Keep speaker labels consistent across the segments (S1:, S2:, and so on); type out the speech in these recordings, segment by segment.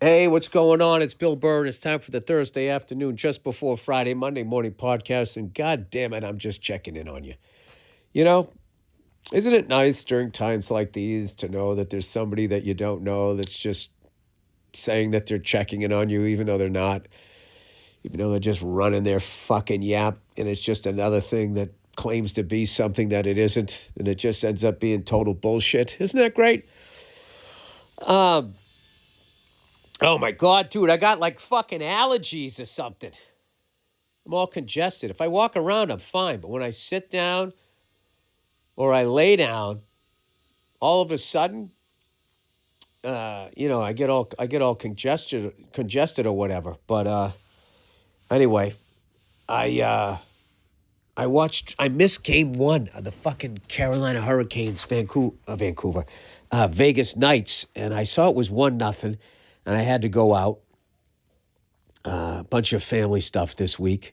S1: Hey, what's going on? It's Bill Burr, and it's time for the Thursday afternoon, just before Friday, Monday morning podcast. And God damn it, I'm just checking in on you. You know, isn't it nice during times like these to know that there's somebody that you don't know that's just saying that they're checking in on you, even though they're not, even though they're just running their fucking yap, and it's just another thing that claims to be something that it isn't, and it just ends up being total bullshit. Isn't that great? Oh my God, dude, I got like fucking allergies or something. I'm all congested. If I walk around, I'm fine. But when I sit down or I lay down, all of a sudden, I get all congested or whatever. But anyway, I missed game one of the fucking Carolina Hurricanes, Vegas Knights, and I saw it was 1-0, and I had to go out. A bunch of family stuff this week,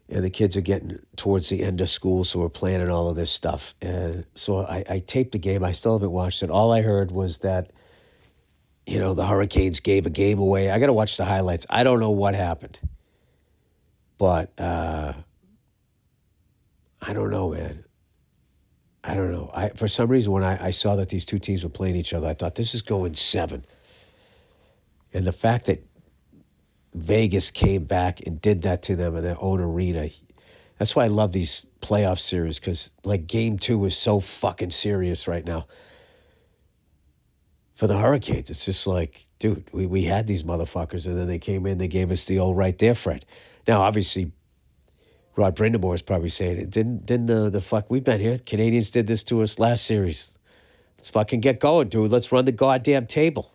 S1: and the kids are getting towards the end of school, so we're planning all of this stuff. And so I taped the game. I still haven't watched it. All I heard was that, the Hurricanes gave a game away. I got to watch the highlights. I don't know what happened, but I don't know, man. I don't know. For some reason, when I saw that these two teams were playing each other, I thought this is going 7. And the fact that Vegas came back and did that to them in their own arena. That's why I love these playoff series, because like game 2 is so fucking serious right now. For the Hurricanes, it's just like, dude, we had these motherfuckers, and then they came in, they gave us the old right there, Fred. Now, obviously, Rod Brindamore is probably saying it. Didn't the fuck, we've been here. Canadians did this to us last series. Let's fucking get going, dude. Let's run the goddamn table.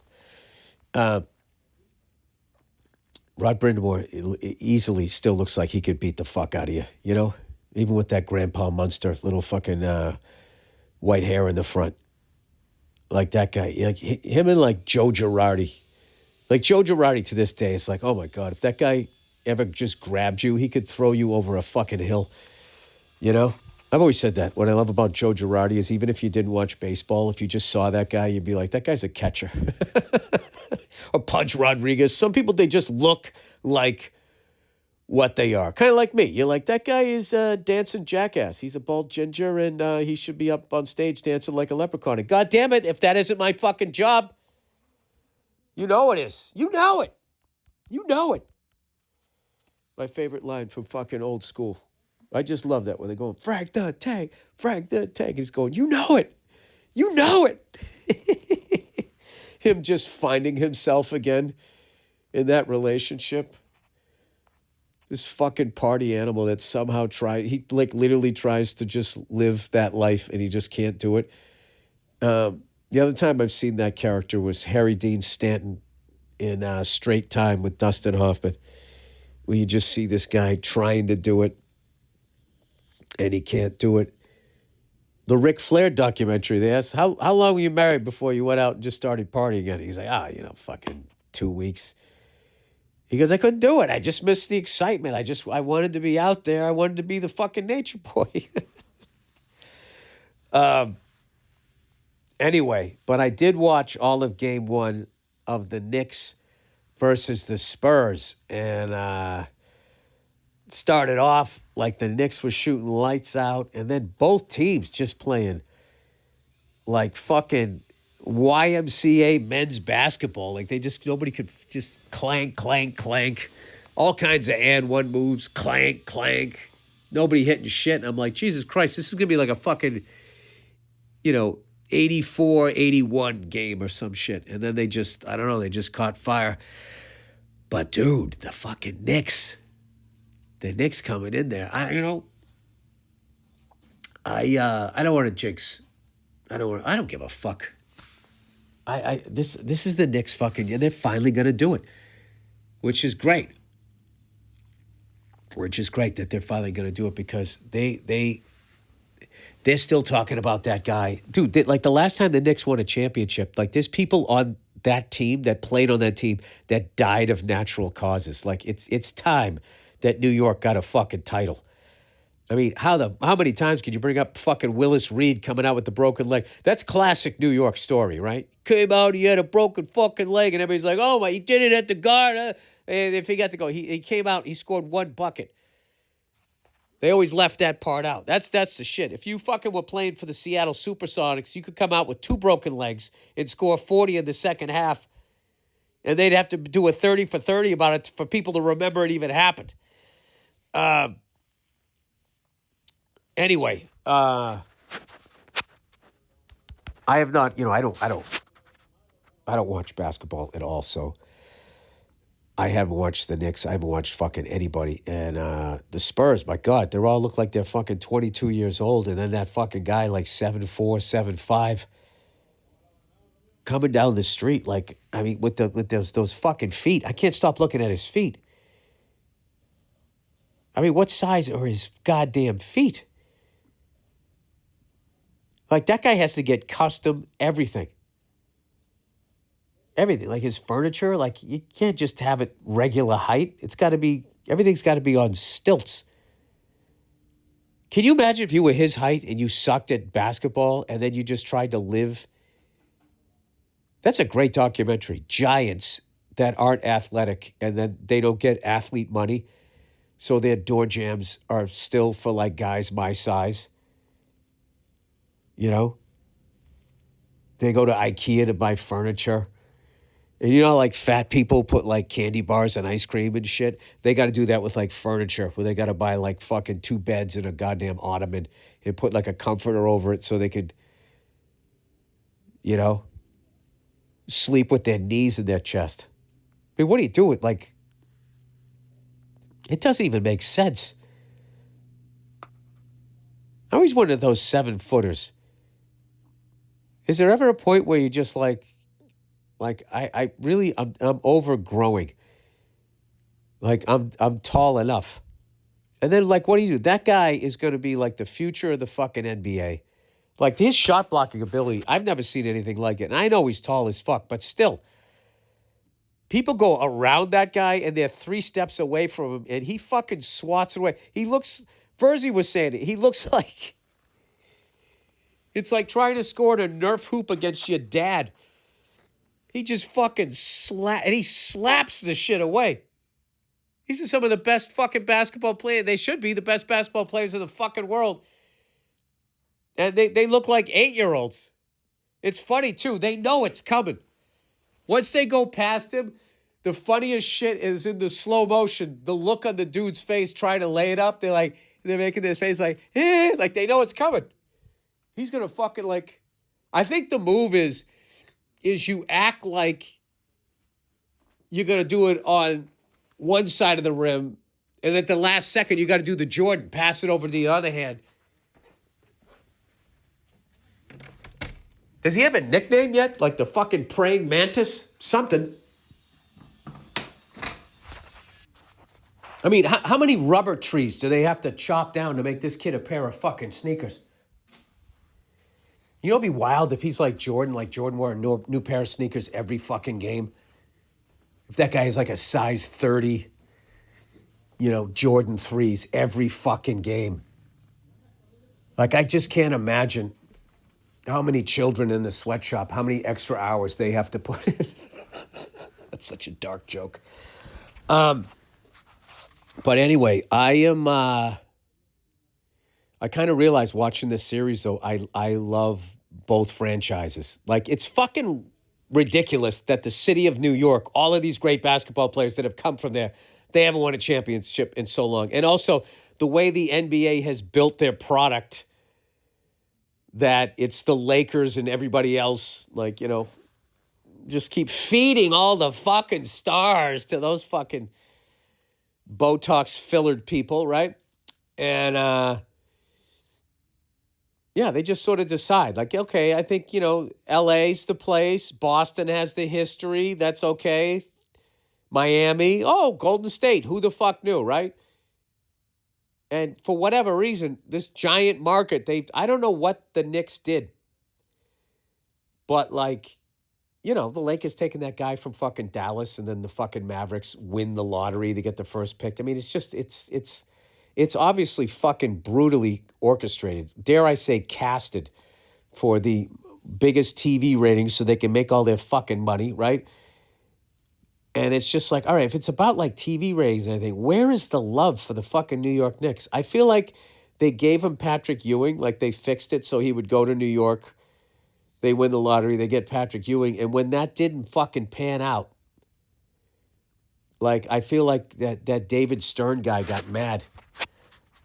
S1: Rod Brindamore easily still looks like he could beat the fuck out of you, Even with that Grandpa Munster, little fucking white hair in the front. Like that guy, like him and like Joe Girardi. Like Joe Girardi to this day, it's like, oh my God, if that guy ever just grabbed you, he could throw you over a fucking hill, I've always said that. What I love about Joe Girardi is even if you didn't watch baseball, if you just saw that guy, you'd be like, that guy's a catcher. Or Pudge Rodriguez. Some people, they just look like what they are. Kind of like me. You're like, that guy is a dancing jackass. He's a bald ginger, and he should be up on stage dancing like a leprechaun. And God damn it, if that isn't my fucking job, you know it is. You know it. You know it. My favorite line from fucking old school. I just love that when they're going, frag the tag, frag the tag. He's going, you know it. You know it. Him just finding himself again in that relationship. This fucking party animal that somehow he like literally tries to just live that life and he just can't do it. The other time I've seen that character was Harry Dean Stanton in Straight Time with Dustin Hoffman, where you just see this guy trying to do it and he can't do it. The Ric Flair documentary, they asked, how long were you married before you went out and just started partying again? He's like, fucking 2 weeks. He goes, I couldn't do it. I just missed the excitement. I wanted to be out there. I wanted to be the fucking nature boy. Anyway, but I did watch all of game 1 of the Knicks versus the Spurs. And started off like the Knicks were shooting lights out, and then both teams just playing like fucking YMCA men's basketball. Like nobody could just clank, clank, clank. All kinds of and one moves, clank, clank. Nobody hitting shit. And I'm like, Jesus Christ, this is going to be like a fucking, 84-81 game or some shit. And then they just caught fire. But dude, the fucking Knicks. The Knicks coming in there. I don't want to jinx. I don't give a fuck. This is the Knicks fucking, and they're finally gonna do it, which is great. Which is great that they're finally gonna do it, because they're still talking about that guy, dude. Like the last time the Knicks won a championship, like there's people on that team that played on that team that died of natural causes. Like it's time that New York got a fucking title. I mean, how many times could you bring up fucking Willis Reed coming out with the broken leg? That's classic New York story, right? Came out, he had a broken fucking leg, and everybody's like, "Oh my, he did it at the guard." And if he got to go, he came out, he scored one bucket. They always left that part out. That's the shit. If you fucking were playing for the Seattle Supersonics, you could come out with two broken legs and score 40 in the second half, and they'd have to do a 30 for 30 about it for people to remember it even happened. Anyway, I have not, I don't watch basketball at all, so I haven't watched the Knicks. I haven't watched fucking anybody. And the Spurs, my God, they all look like they're fucking 22 years old. And then that fucking guy, like 7'4", 7'5", coming down the street, like, I mean, with those fucking feet. I can't stop looking at his feet. I mean, what size are his goddamn feet? Like, that guy has to get custom everything. Everything, like his furniture, like you can't just have it regular height. Everything's got to be on stilts. Can you imagine if you were his height and you sucked at basketball and then you just tried to live? That's a great documentary. Giants that aren't athletic and then they don't get athlete money. So their door jams are still for like guys my size. You know? They go to IKEA to buy furniture. And like fat people put like candy bars and ice cream and shit. They got to do that with like furniture where they got to buy like fucking 2 beds and a goddamn ottoman and put like a comforter over it so they could, sleep with their knees in their chest. I mean, what do you do with like, it doesn't even make sense. I always wondered those 7-footers. Is there ever a point where you just I'm overgrowing. Like I'm tall enough. And then like, what do you do? That guy is going to be like the future of the fucking NBA. Like his shot blocking ability, I've never seen anything like it. And I know he's tall as fuck, but still. People go around that guy and they're 3 steps away from him and he fucking swats it away. Verzi was saying it, he looks like, it's like trying to score a Nerf hoop against your dad. He just fucking slaps the shit away. These are some of the best fucking basketball players. They should be the best basketball players in the fucking world. And they look like 8-year-olds. It's funny, too. They know it's coming. Once they go past him, the funniest shit is in the slow motion. The look on the dude's face trying to lay it up. They're making their face like, eh, like they know it's coming. He's going to fucking like, I think the move is you act like you're going to do it on one side of the rim, and at the last second, you got to do the Jordan, pass it over to the other hand. Does he have a nickname yet? Like the fucking praying mantis? Something. I mean, how many rubber trees do they have to chop down to make this kid a pair of fucking sneakers? It'd be wild if he's like Jordan wore a new pair of sneakers every fucking game. If that guy is like a size 30, Jordan 3s every fucking game. Like, I just can't imagine how many children in the sweatshop, how many extra hours they have to put in. That's such a dark joke. But anyway, I kind of realized watching this series, though, I love both franchises. Like, it's fucking ridiculous that the city of New York, all of these great basketball players that have come from there, they haven't won a championship in so long. And also, the way the NBA has built their product, that it's the Lakers and everybody else, just keep feeding all the fucking stars to those fucking Botox-fillered people, right? And, yeah, they just sort of decide, like, okay, I think, LA's the place. Boston has the history. That's okay. Miami. Oh, Golden State. Who the fuck knew, right? And for whatever reason, this giant market, I don't know what the Knicks did. But, the Lakers taking that guy from fucking Dallas and then the fucking Mavericks win the lottery to get the first pick. I mean, it's just, it's It's obviously fucking brutally orchestrated. Dare I say casted for the biggest TV ratings so they can make all their fucking money, right? And it's just like, all right, if it's about like TV ratings and everything, where is the love for the fucking New York Knicks? I feel like they gave him Patrick Ewing, like they fixed it so he would go to New York. They win the lottery, they get Patrick Ewing. And when that didn't fucking pan out, like I feel like that David Stern guy got mad.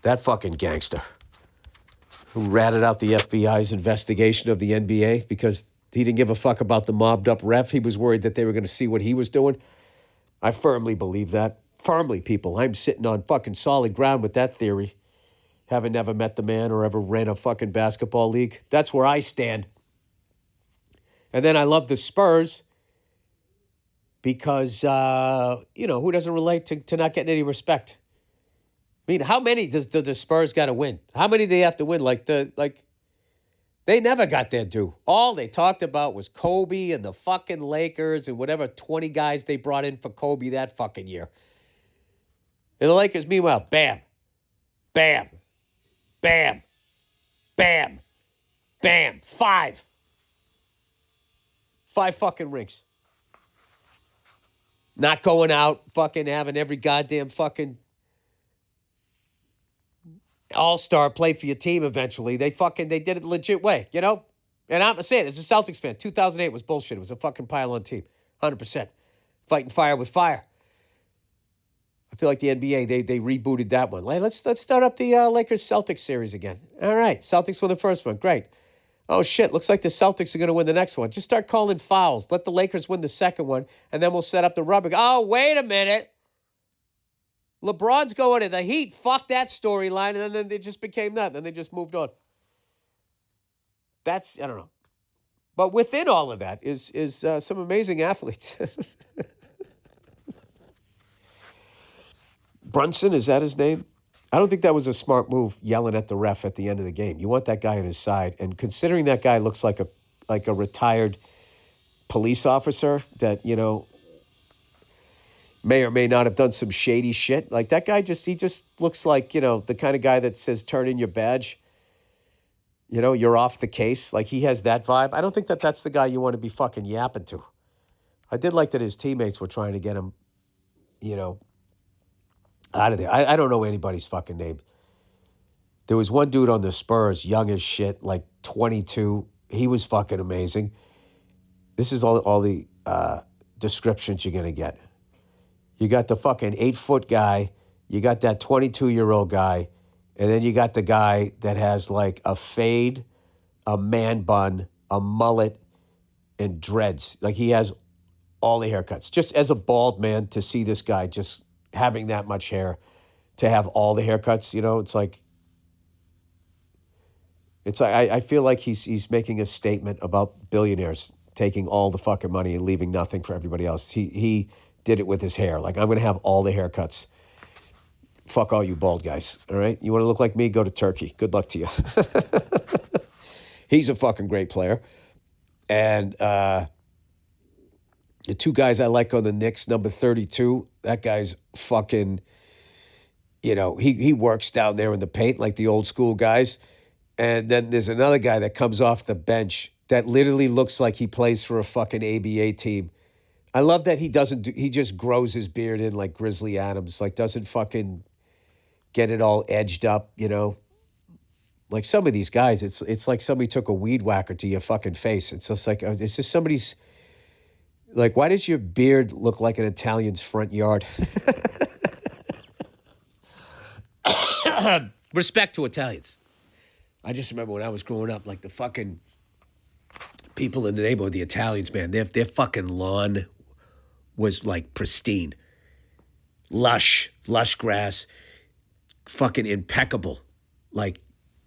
S1: That fucking gangster who ratted out the FBI's investigation of the NBA because he didn't give a fuck about the mobbed up ref. He was worried that they were going to see what he was doing. I firmly believe that. Firmly, people. I'm sitting on fucking solid ground with that theory. Having never met the man or ever ran a fucking basketball league. That's where I stand. And then I love the Spurs because, who doesn't relate to not getting any respect? I mean, how many do the Spurs got to win? How many do they have to win? They never got their due. All they talked about was Kobe and the fucking Lakers and whatever 20 guys they brought in for Kobe that fucking year. And the Lakers, meanwhile, bam, bam, bam, bam, bam, 5. 5 fucking rings. Not going out, fucking having every goddamn fucking all-star play for your team eventually. They did it the legit way, you know? And I'm saying, as a Celtics fan, 2008 was bullshit. It was a fucking pile-on team, 100%. Fighting fire with fire. I feel like the NBA, they rebooted that one. Let's start up the Lakers-Celtics series again. All right, Celtics won the first one. Great. Oh, shit, looks like the Celtics are going to win the next one. Just start calling fouls. Let the Lakers win the second one, and then we'll set up the rubber. Oh, wait a minute. LeBron's going to the Heat. Fuck that storyline. And then they just became that. And then they just moved on. I don't know. But within all of that is some amazing athletes. Brunson, is that his name? I don't think that was a smart move, yelling at the ref at the end of the game. You want that guy on his side. And considering that guy looks like a retired police officer that, may or may not have done some shady shit. Like that guy he just looks like, the kind of guy that says, turn in your badge. You're off the case. Like he has that vibe. I don't think that's the guy you want to be fucking yapping to. I did like that his teammates were trying to get him, out of there. I don't know anybody's fucking name. There was one dude on the Spurs, young as shit, like 22. He was fucking amazing. This is all the descriptions you're going to get. You got the fucking 8-foot guy. You got that 22-year-old guy. And then you got the guy that has like a fade, a man bun, a mullet, and dreads. Like he has all the haircuts. Just as a bald man, to see this guy just having that much hair, to have all the haircuts, it's like I feel like he's making a statement about billionaires taking all the fucking money and leaving nothing for everybody else. He did it with his hair. Like, I'm going to have all the haircuts. Fuck all you bald guys, all right? You want to look like me? Go to Turkey. Good luck to you. He's a fucking great player. And the 2 guys I like on the Knicks, number 32, that guy's fucking, he works down there in the paint like the old school guys. And then there's another guy that comes off the bench that literally looks like he plays for a fucking ABA team. I love that he just grows his beard in like Grizzly Adams, like doesn't fucking get it all edged up, Like some of these guys, it's like somebody took a weed whacker to your fucking face. It's just like, it's just somebody's, like, why does your beard look like an Italian's front yard? Respect to Italians. I just remember when I was growing up, like the fucking people in the neighborhood, the Italians, man, their fucking lawn was like pristine. Lush grass, fucking impeccable, like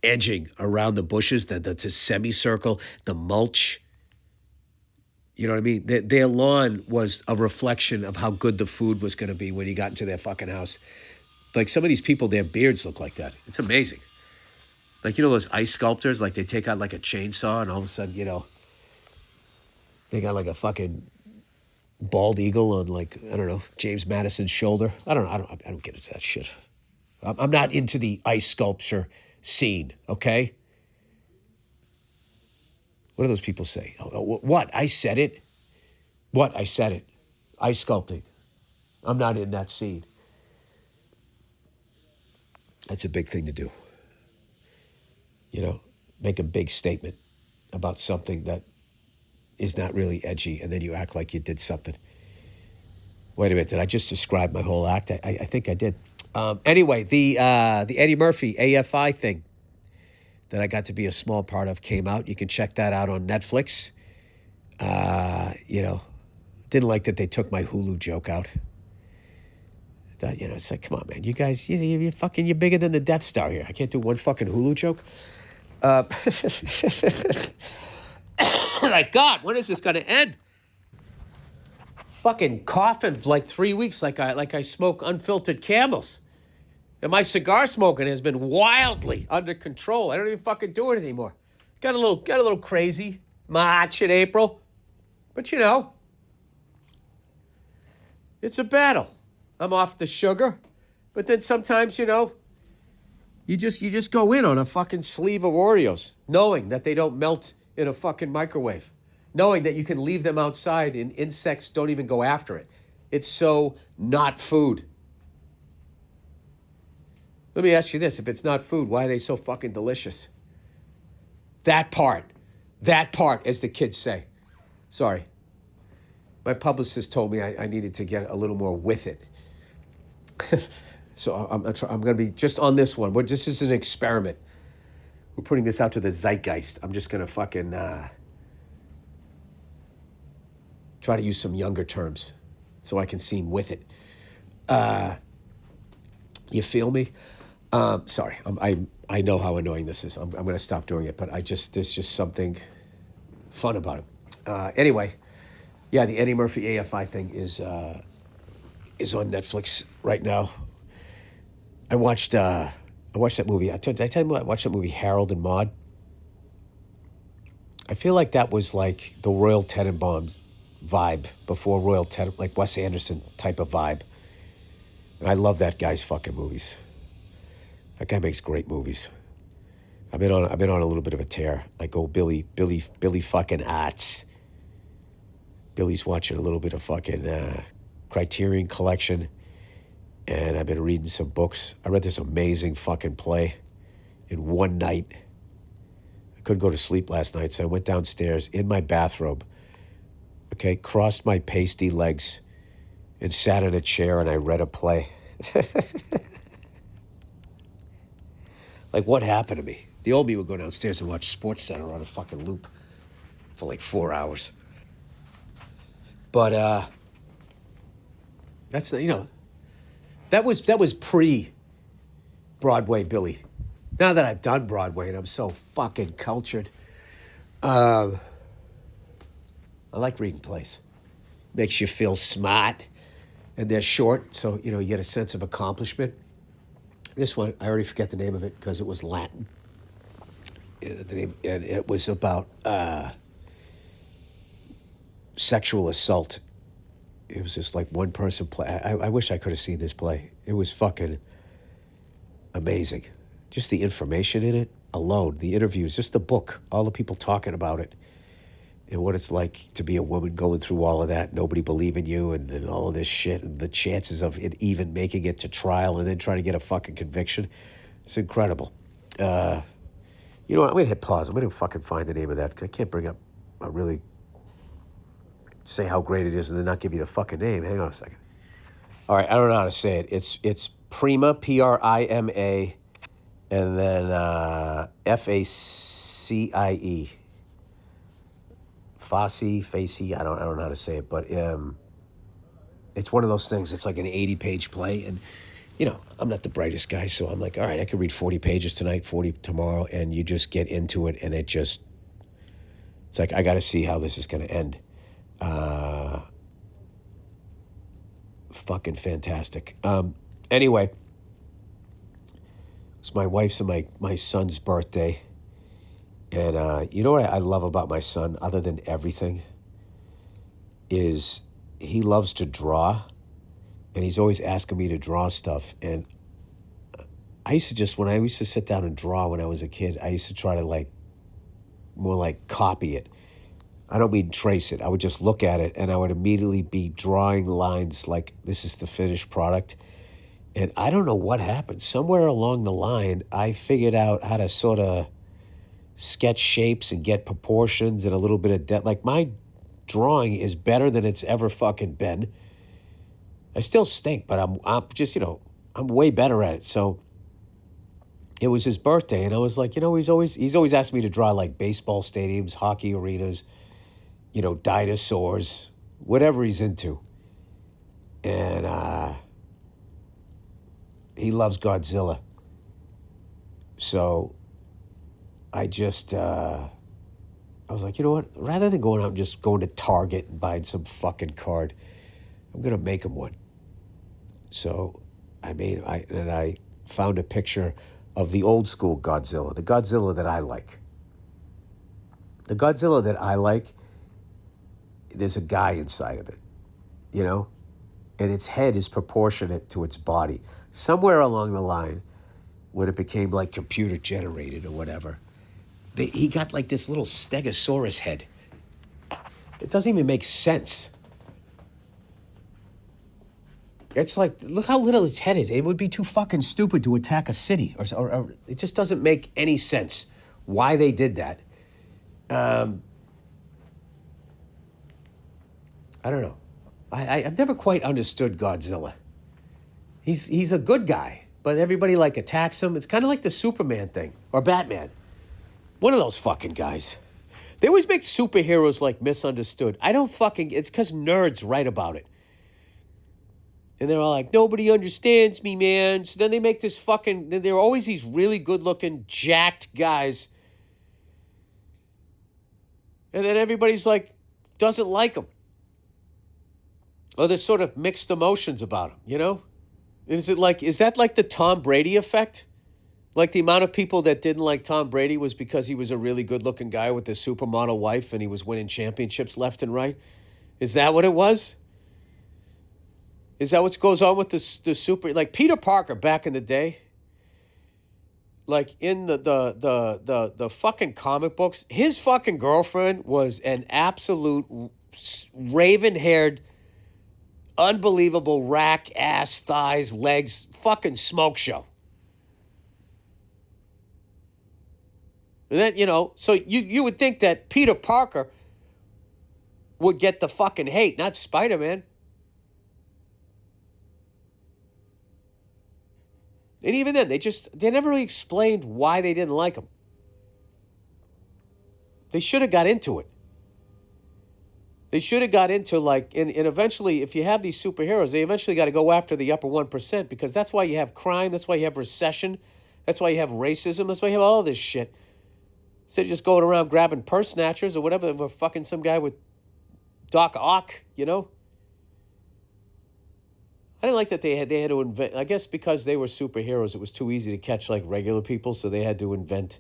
S1: edging around the bushes, the semicircle, the mulch. You know what I mean? Their lawn was a reflection of how good the food was going to be when you got into their fucking house. Like some of these people, their beards look like that. It's amazing. Like, those ice sculptors, like they take out like a chainsaw and all of a sudden, they got like a fucking bald eagle on like, I don't know, James Madison's shoulder. I don't get into that shit. I'm not into the ice sculpture scene, okay? What do those people say? What? I said it? What? I said it. Ice sculpting. I'm not in that scene. That's a big thing to do. You know, make a big statement about something that is not really edgy, and then you act like you did something. Wait a minute, did I just describe my whole act? I think I did. Anyway, the Eddie Murphy AFI thing that I got to be a small part of came out. You can check that out on Netflix. You know, didn't like that they took my Hulu joke out. You know, it's like, come on, man. You guys, you're bigger than the Death Star here. I can't do one fucking Hulu joke. My God, when is this going to end? Fucking coughing for like 3 weeks like I smoke unfiltered Camels. And my cigar smoking has been wildly under control. I don't even fucking do it anymore. Got a little crazy March and April. But you know, it's a battle. I'm off the sugar. But then sometimes, you know, you just go in on a fucking sleeve of Oreos, knowing that they don't melt in a fucking microwave, knowing that you can leave them outside and insects don't even go after it. It's so not food. Let me ask you this. If it's not food, why are they so fucking delicious? That part, as the kids say. Sorry. My publicist told me I needed to get a little more with it. So I'm going to be just on this one. This is an experiment. We're putting this out to the zeitgeist. I'm just going to fucking try to use some younger terms so I can seem with it. You feel me? Sorry, I know how annoying this is. I'm going to stop doing it, but there's just something fun about it. Anyway, yeah, the Eddie Murphy AFI thing is on Netflix right now. I watched that movie. Did I tell you I watched that movie Harold and Maude? I feel like that was like the Royal Tenenbaums vibe before Royal Tenenbaums, like Wes Anderson type of vibe. And I love that guy's fucking movies. That guy makes great movies. I've been on a little bit of a tear. Like old Billy fucking Arts. Billy's watching a little bit of fucking Criterion Collection. And I've been reading some books. I read this amazing fucking play in one night. I couldn't go to sleep last night, so I went downstairs in my bathrobe, okay, crossed my pasty legs, and sat in a chair and I read a play. Like, what happened to me? The old me would go downstairs and watch SportsCenter on a fucking loop for like 4 hours. But that's, you know, that was pre-Broadway Billy. Now that I've done Broadway and I'm so fucking cultured, I like reading plays. Makes you feel smart, and they're short, so you know you get a sense of accomplishment. This one, I already forget the name of it because it was Latin. And it was about sexual assault. It was just like one person play. I wish I could have seen this play. It was fucking amazing. Just the information in it alone, the interviews, just the book, all the people talking about it, and what it's like to be a woman going through all of that, nobody believing you, and then all of this shit, and the chances of it even making it to trial and then trying to get a fucking conviction. It's incredible. You know what? I'm going to hit pause. I'm going to fucking find the name of that. I can't bring up a really say how great it is and then not give you the fucking name. Hang on a second. All right, I don't know how to say it. It's Prima, Prima, and then Facie. Facey, I don't know how to say it, but it's one of those things. It's like an 80-page play, and you know, I'm not the brightest guy, so I'm like, all right, I can read 40 pages tonight, 40 tomorrow, and you just get into it, and it's like, I got to see how this is going to end. Fucking fantastic. Anyway, it's my wife's and my son's birthday. And you know what I love about my son, other than everything, is he loves to draw. And he's always asking me to draw stuff. And I used to just, when I used to sit down and draw when I was a kid, I used to try to like, more like copy it. I don't mean trace it. I would just look at it and I would immediately be drawing lines like this is the finished product. And I don't know what happened. Somewhere along the line, I figured out how to sort of sketch shapes and get proportions and a little bit of depth. Like my drawing is better than it's ever fucking been. I still stink, but I'm just, I'm way better at it. So it was his birthday, and I was like, he's always asked me to draw like baseball stadiums, hockey arenas, dinosaurs, whatever he's into. And he loves Godzilla. So I just, I was like, you know what? Rather than going out and just going to Target and buying some fucking card, I'm going to make him one. So I found a picture of the old school Godzilla, the Godzilla that I like. The Godzilla that I like, there's a guy inside of it, and its head is proportionate to its body. Somewhere along the line, when it became like computer generated or whatever, he got like this little stegosaurus head. It doesn't even make sense. It's like, look how little its head is. It would be too fucking stupid to attack a city. Or it just doesn't make any sense why they did that. I don't know. I've never quite understood Godzilla. He's a good guy, but everybody like attacks him. It's kind of like the Superman thing, or Batman. One of those fucking guys. They always make superheroes like misunderstood. It's because nerds write about it. And they're all like, nobody understands me, man. So then they make this there are always these really good-looking, jacked guys. And then everybody's like, doesn't like them. Or there's sort of mixed emotions about them, Is that like the Tom Brady effect? Like the amount of people that didn't like Tom Brady was because he was a really good-looking guy with a supermodel wife and he was winning championships left and right? Is that what it was? Is that what goes on with the super? Like Peter Parker back in the day, like in the fucking comic books, his fucking girlfriend was an absolute raven-haired, unbelievable rack, ass, thighs, legs, fucking smoke show. And then, so you would think that Peter Parker would get the fucking hate, not Spider-Man. And even then, they never really explained why they didn't like him. They should have got into it. They should have got into and eventually, if you have these superheroes, they eventually got to go after the upper 1% because that's why you have crime, that's why you have recession, that's why you have racism, that's why you have all this shit. Instead of just going around grabbing purse snatchers or whatever, or fucking some guy with Doc Ock, I didn't like that they had to invent. I guess because they were superheroes, it was too easy to catch like regular people, so they had to invent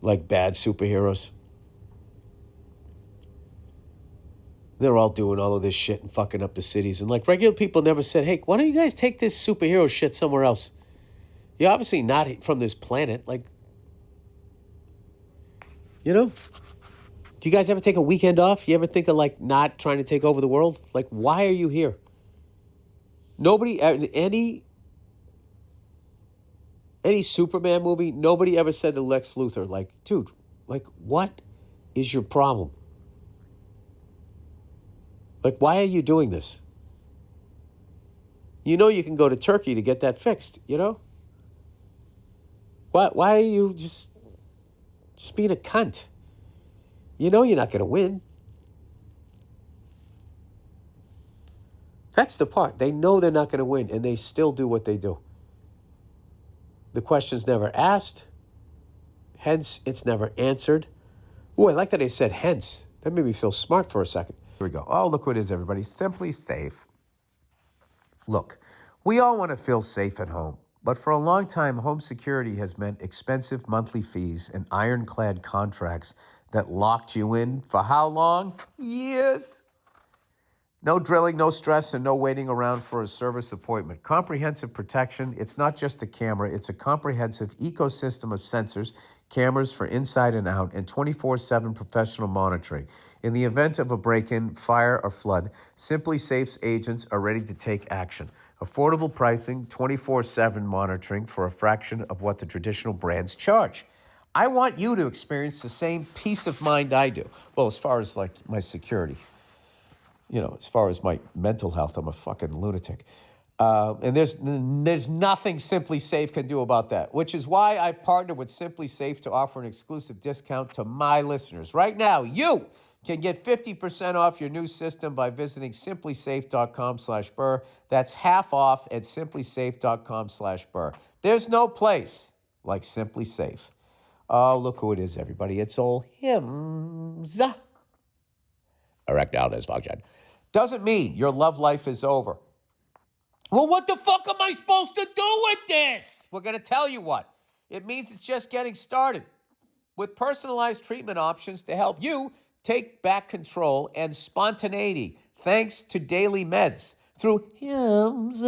S1: like bad superheroes. They're all doing all of this shit and fucking up the cities, and like regular people never said, "Hey, why don't you guys take this superhero shit somewhere else? You're obviously not from this planet." Like, do you guys ever take a weekend off? You ever think of like not trying to take over the world? Like, why are you here? Nobody, any Superman movie, nobody ever said to Lex Luthor, like, dude, like, what is your problem? Like, why are you doing this? You can go to Turkey to get that fixed, Why are you just being a cunt? You're not going to win. That's the part. They know they're not going to win, and they still do what they do. The question's never asked. Hence, it's never answered. Oh, I like that they said hence. That made me feel smart for a second. Here we go. Oh, look what it is, everybody. Simply Safe. Look, we all want to feel safe at home, but for a long time, home security has meant expensive monthly fees and ironclad contracts that locked you in for how long? Years. No drilling, no stress, and no waiting around for a service appointment. Comprehensive protection. It's not just a camera, it's a comprehensive ecosystem of sensors, cameras for inside and out, and 24/7 professional monitoring. In the event of a break-in, fire, or flood, Simply Safe's agents are ready to take action. Affordable pricing, 24/7 monitoring for a fraction of what the traditional brands charge. I want you to experience the same peace of mind I do. Well, as far as like my security. As far as my mental health, I'm a fucking lunatic. And there's nothing Simply Safe can do about that, which is why I've partnered with Simply Safe to offer an exclusive discount to my listeners. Right now, you can get 50% off your new system by visiting simplysafe.com/Burr. That's half off at simplysafe.com/Burr. There's no place like Simply Safe. Oh, look who it is, everybody. It's all Hims. Erectile dysfunction. Doesn't mean your love life is over. Well, what the fuck am I supposed to do with this? We're going to tell you what. It means it's just getting started with personalized treatment options to help you take back control and spontaneity. Thanks to daily meds. Through Hims,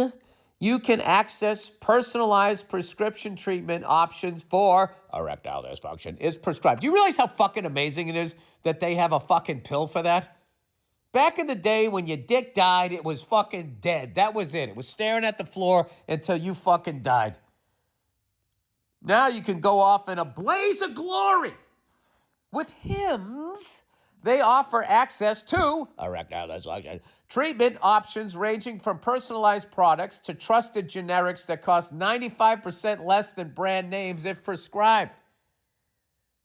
S1: you can access personalized prescription treatment options for erectile dysfunction is prescribed. Do you realize how fucking amazing it is that they have a fucking pill for that? Back in the day when your dick died, it was fucking dead. That was it. It was staring at the floor until you fucking died. Now you can go off in a blaze of glory. With Hims, they offer access to erectile dysfunction treatment options ranging from personalized products to trusted generics that cost 95% less than brand names if prescribed.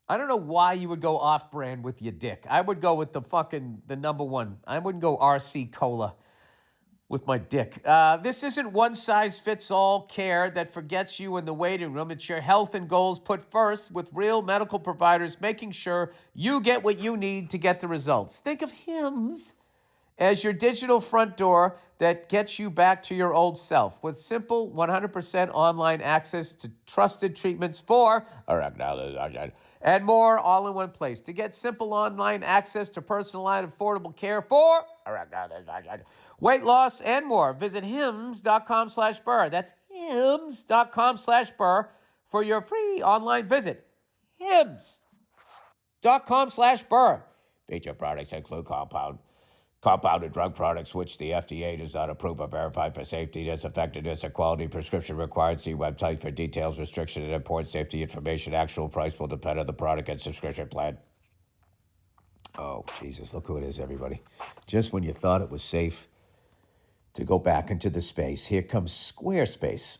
S1: I don't know why you would go off-brand with your dick. I would go with the number one. I wouldn't go RC Cola with my dick. This isn't one-size-fits-all care that forgets you in the waiting room. It's your health and goals put first with real medical providers making sure you get what you need to get the results. Think of Hims as your digital front door that gets you back to your old self with simple 100% online access to trusted treatments for erectile dysfunction and more all in one place. To get simple online access to personalized affordable care for erectile dysfunction, weight loss, and more, visit hims.com/Burr. That's hims.com/Burr for your free online visit. hims.com/Burr. Feature products include compounded drug products, which the FDA does not approve or verify for safety, effectiveness, or quality. Prescription required. See website for details, restriction, and important safety information. Actual price will depend on the product and subscription plan. Oh, Jesus, look who it is, everybody. Just when you thought it was safe to go back into the space, here comes Squarespace.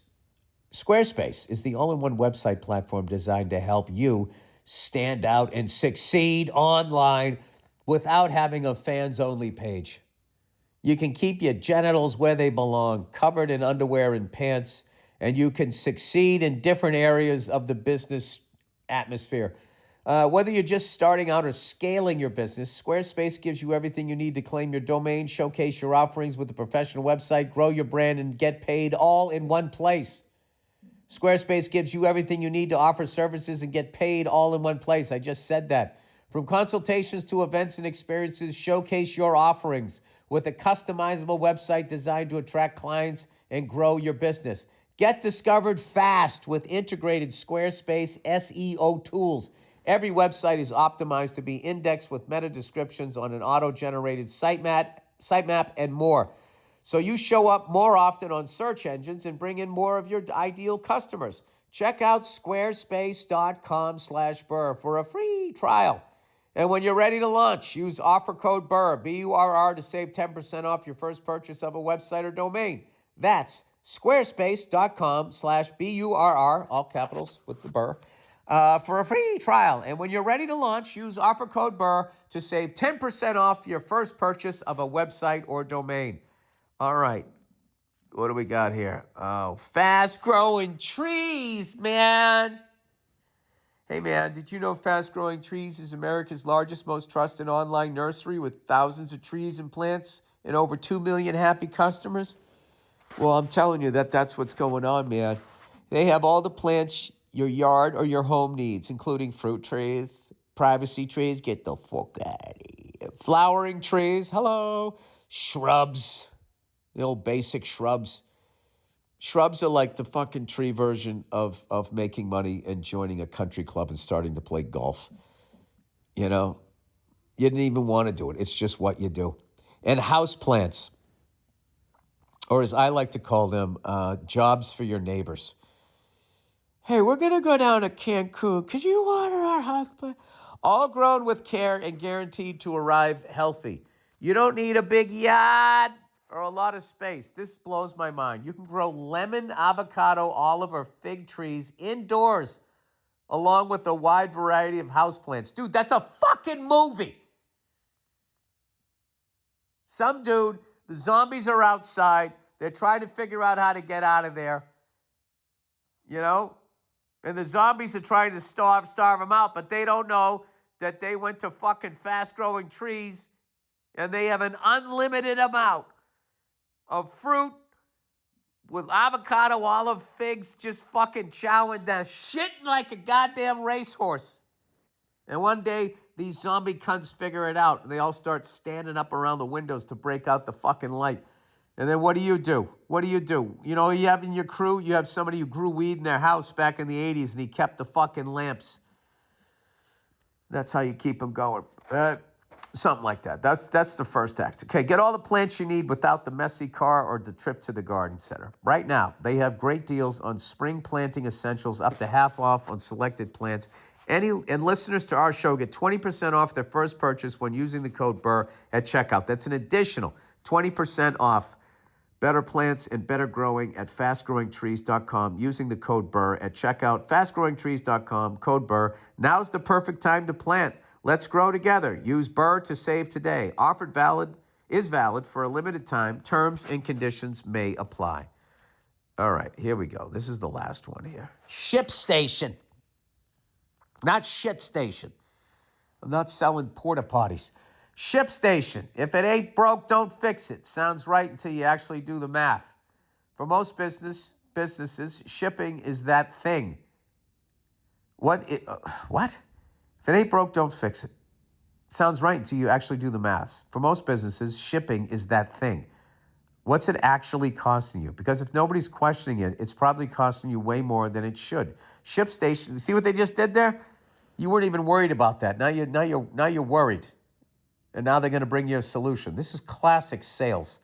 S1: Squarespace is the all-in-one website platform designed to help you stand out and succeed online without having a fans-only page. You can keep your genitals where they belong, covered in underwear and pants, and you can succeed in different areas of the business atmosphere. Whether you're just starting out or scaling your business, Squarespace gives you everything you need to claim your domain, showcase your offerings with a professional website, grow your brand, and get paid all in one place. Squarespace gives you everything you need to offer services and get paid all in one place. I just said that. From consultations to events and experiences, showcase your offerings with a customizable website designed to attract clients and grow your business. Get discovered fast with integrated Squarespace SEO tools. Every website is optimized to be indexed with meta descriptions on an auto-generated sitemap, and more. So you show up more often on search engines and bring in more of your ideal customers. Check out squarespace.com/Burr for a free trial. And when you're ready to launch, use offer code Burr, B-U-R-R, to save 10% off your first purchase of a website or domain. That's squarespace.com/BURR, all capitals with the Burr, for a free trial. And when you're ready to launch, use offer code Burr to save 10% off your first purchase of a website or domain. All right. What do we got here? Oh, fast-growing trees, man. Hey, man, did you know Fast Growing Trees is America's largest, most trusted online nursery with thousands of trees and plants and over 2 million happy customers? Well, I'm telling you that's what's going on, man. They have all the plants your yard or your home needs, including fruit trees, privacy trees, get the fuck out of here, flowering trees, hello, Shrubs, the old basic shrubs. Shrubs are like the fucking tree version of making money and joining a country club and starting to play golf. You know, you didn't even want to do it. It's just what you do. And house plants, or as I like to call them, jobs for your neighbors. Hey, we're going to go down to Cancun. Could you water our house plant? All grown with care and guaranteed to arrive healthy. You don't need a big yard or a lot of space. This blows my mind. You can grow lemon, avocado, olive, or fig trees indoors, along with a wide variety of houseplants. Dude, that's a fucking movie. Some dude, the zombies are outside. They're trying to figure out how to get out of there. You know? And the zombies are trying to starve them out, but they don't know that they went to fucking fast-growing trees and they have an unlimited amount of fruit with avocado, olive, figs, just fucking chowing down, shitting like a goddamn racehorse. And one day, these zombie cunts figure it out, and they all start standing up around the windows to break out the fucking light. And then what do you do? What do? You know, you have in your crew, you have somebody who grew weed in their house back in the 80s, and he kept the fucking lamps. That's how you keep them going. Something like that. That's the first act. Okay, get all the plants you need without the messy car or the trip to the garden center. Right now, they have great deals on spring planting essentials, up to half off on selected plants. And listeners to our show get 20% off their first purchase when using the code Burr at checkout. That's an additional 20% off. Better plants and better growing at fastgrowingtrees.com using the code Burr at checkout. Fastgrowingtrees.com, code Burr. Now's the perfect time to plant. Let's grow together. Use Burr to save today. Offer is valid for a limited time. Terms and conditions may apply. All right, here we go. This is the last one here. Ship station. Not shit station. I'm not selling porta potties. Ship station. If it ain't broke, don't fix it. Sounds right until you actually do the math. For most businesses, shipping is that thing. What? If it ain't broke, don't fix it. Sounds right until you actually do the math. For most businesses, shipping is that thing. What's it actually costing you? Because if nobody's questioning it, it's probably costing you way more than it should. ShipStation, see what they just did there? You weren't even worried about that. Now you're worried. And now they're going to bring you a solution. This is classic sales.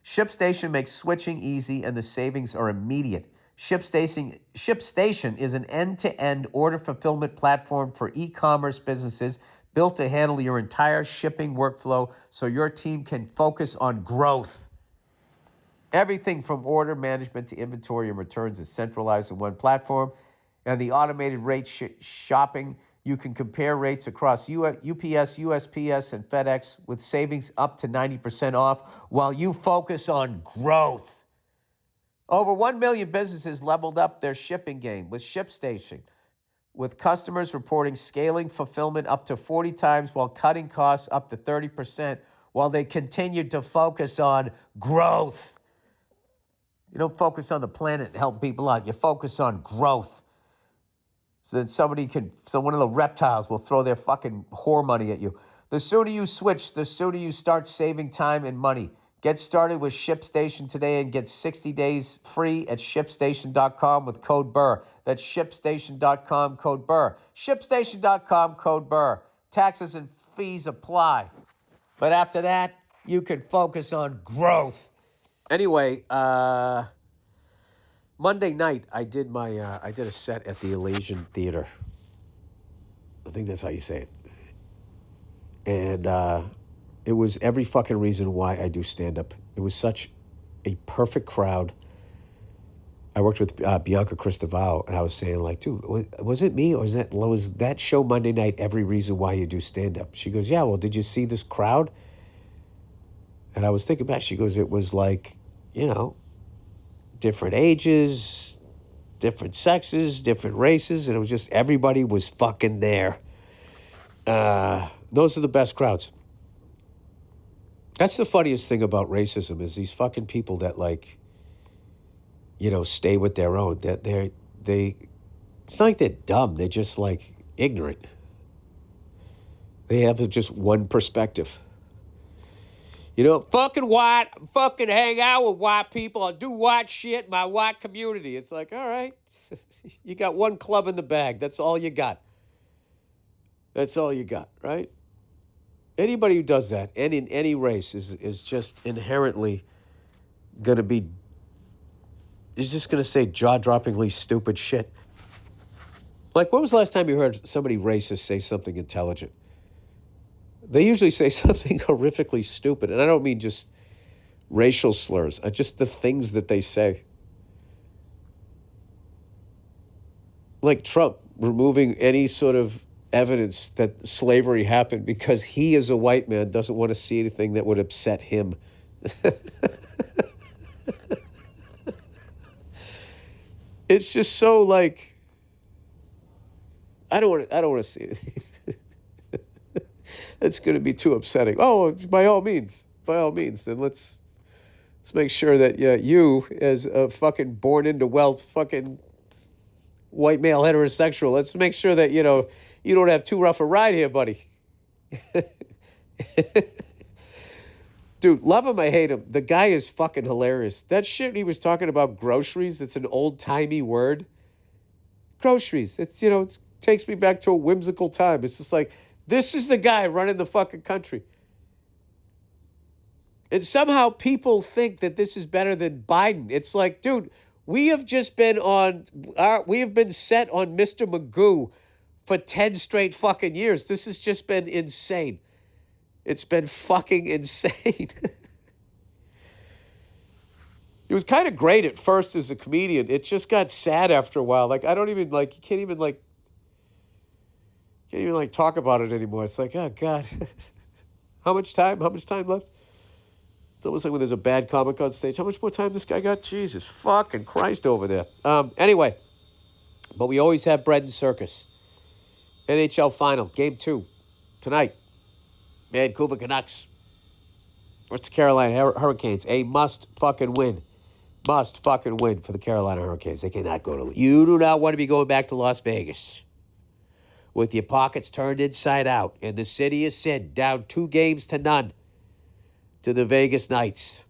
S1: ShipStation makes switching easy and the savings are immediate. ShipStation is an end-to-end order fulfillment platform for e-commerce businesses built to handle your entire shipping workflow so your team can focus on growth. Everything from order management to inventory and returns is centralized in one platform. And the automated rate shopping, you can compare rates across UPS, USPS, and FedEx with savings up to 90% off while you focus on growth. Over 1 million businesses leveled up their shipping game with ShipStation, with customers reporting scaling fulfillment up to 40 times while cutting costs up to 30% while they continued to focus on growth. You don't focus on the planet and help people out. You focus on growth. So that one of the reptiles will throw their fucking whore money at you. The sooner you switch, the sooner you start saving time and money. Get started with ShipStation today and get 60 days free at ShipStation.com with code Burr. That's ShipStation.com, code Burr. ShipStation.com, code Burr. Taxes and fees apply. But after that, you can focus on growth. Anyway, Monday night, I did a set at the Elysian Theater. I think that's how you say it. And it was every fucking reason why I do stand-up. It was such a perfect crowd. I worked with Bianca Cristoval, and I was saying, like, dude, was it me, or was that show Monday night every reason why you do stand-up? She goes, yeah, well, did you see this crowd? And I was thinking back. She goes, it was like, different ages, different sexes, different races, and it was just everybody was fucking there. Those are the best crowds. That's the funniest thing about racism is these fucking people that stay with their own. That it's not like they're dumb. They're just ignorant. They have just one perspective. Fucking white, fucking hang out with white people. I do white shit in my white community. It's like, all right, you got one club in the bag. That's all you got. That's all you got, right? Anybody who does that, and in any race, is just inherently going to be, is just going to say jaw-droppingly stupid shit. Like, when was the last time you heard somebody racist say something intelligent? They usually say something horrifically stupid, and I don't mean just racial slurs, just the things that they say. Like Trump removing any sort of evidence that slavery happened because he, as a white man, doesn't want to see anything that would upset him. It's just so like, I don't want to see it. It's going to be too upsetting. Oh, by all means, then let's make sure that you, as a fucking born into wealth, fucking white male heterosexual, let's make sure that you don't have too rough a ride here, buddy. Dude, love him, I hate him. The guy is fucking hilarious. That shit he was talking about groceries, it's an old-timey word. Groceries. It's, it takes me back to a whimsical time. It's just like, this is the guy running the fucking country. And somehow people think that this is better than Biden. It's like, dude, we have set on Mr. Magoo for 10 straight fucking years. This has just been insane. It's been fucking insane. It was kind of great at first as a comedian. It just got sad after a while. Like, I don't even, like, you can't even talk about it anymore. It's like, oh, God. How much time left? It's almost like when there's a bad comic on stage. How much more time this guy got? Jesus fucking Christ over there. Anyway, but we always have bread and circus. NHL final, Game 2, tonight. Vancouver Canucks. What's the Carolina Hurricanes? A must fucking win. Must fucking win for the Carolina Hurricanes. They cannot go to... You do not want to be going back to Las Vegas with your pockets turned inside out and the city of sin down 2-0 to the Vegas Knights.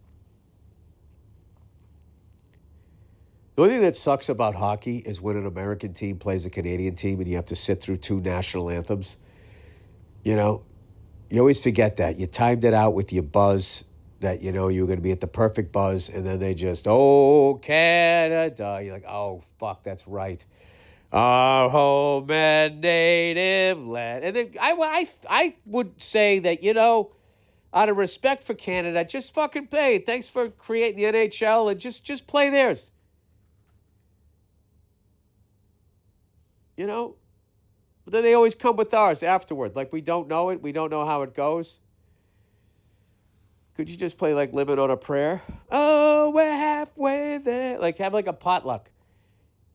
S1: The only thing that sucks about hockey is when an American team plays a Canadian team and you have to sit through 2 national anthems. You always forget that. You timed it out with your buzz that, you were going to be at the perfect buzz, and then they just, oh, Canada. You're like, oh, fuck, that's right. Our home and native land. And then I would say that, out of respect for Canada, just fucking play. Thanks for creating the NHL, and just play theirs. But then they always come with ours afterward. Like, we don't know it. We don't know how it goes. Could you just play, like, Living on a Prayer? Oh, we're halfway there. Like, have, like, a potluck.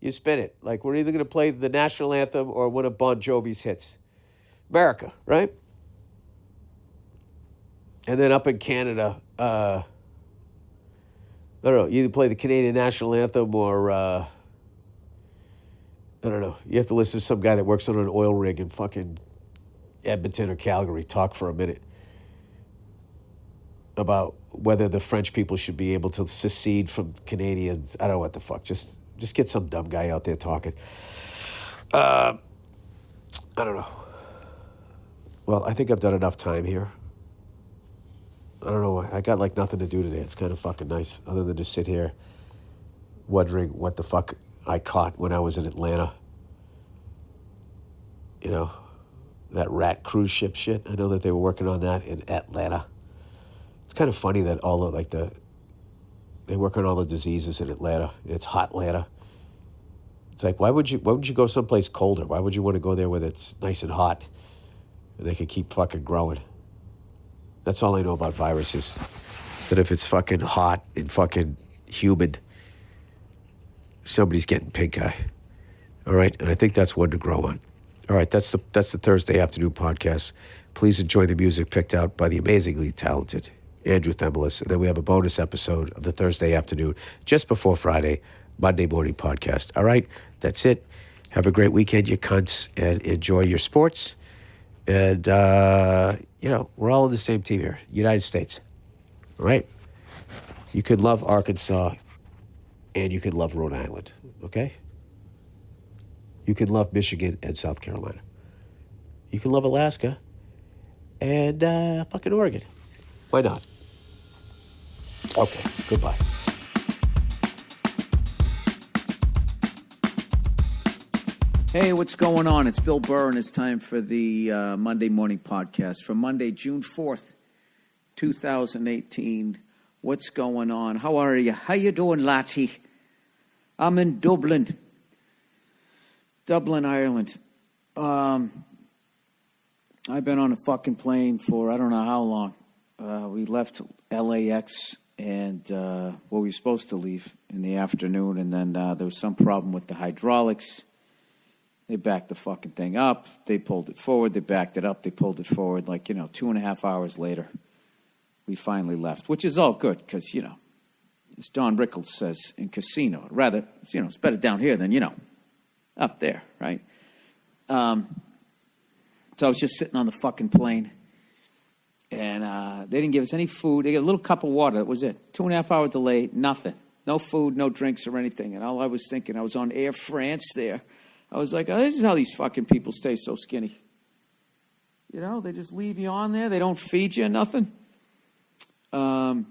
S1: You spin it. Like, we're either going to play the national anthem or one of Bon Jovi's hits. America, right? And then up in Canada, I don't know, you either play the Canadian national anthem or, I don't know, you have to listen to some guy that works on an oil rig in fucking Edmonton or Calgary talk for a minute about whether the French people should be able to secede from Canadians. I don't know what the fuck. Just get some dumb guy out there talking. I don't know. Well, I think I've done enough time here. I don't know why. I got like nothing to do today. It's kind of fucking nice, other than just sit here wondering what the fuck I caught when I was in Atlanta. That rat cruise ship shit. I know that they were working on that in Atlanta. It's kind of funny that they work on all the diseases in Atlanta. It's hot Atlanta. It's like, why would you go someplace colder? Why would you want to go there where it's nice and hot and they can keep fucking growing? That's all I know about viruses. That if it's fucking hot and fucking humid, somebody's getting pink eye. All right? And I think that's one to grow on. All right, that's the Thursday afternoon podcast. Please enjoy the music picked out by the amazingly talented Andrew Themelis. And then we have a bonus episode of the Thursday afternoon, just before Friday, Monday morning podcast. All right, that's it. Have a great weekend, you cunts, and enjoy your sports. And, we're all on the same team here, United States. All right? You could love Arkansas and you could love Rhode Island, okay? You could love Michigan and South Carolina. You can love Alaska and fucking Oregon. Why not? Okay, goodbye.
S2: Hey, what's going on? It's Bill Burr, and it's time for the Monday Morning Podcast for Monday, June 4th, 2018. What's going on? How are you? How you doing, laddie? I'm in Dublin, Ireland. I've been on a fucking plane for I don't know how long. We left LAX and we were supposed to leave in the afternoon, and then there was some problem with the hydraulics. They backed the fucking thing up. They pulled it forward. They backed it up. They pulled it forward. 2.5 hours later, we finally left, which is all good because, as Don Rickles says in Casino, rather, it's better down here than, up there, right? So I was just sitting on the fucking plane, and they didn't give us any food. They got a little cup of water. That was it. 2.5 hour delay, nothing. No food, no drinks or anything. And all I was thinking, I was on Air France there. I was like, oh, this is how these fucking people stay so skinny. They just leave you on there. They don't feed you nothing. So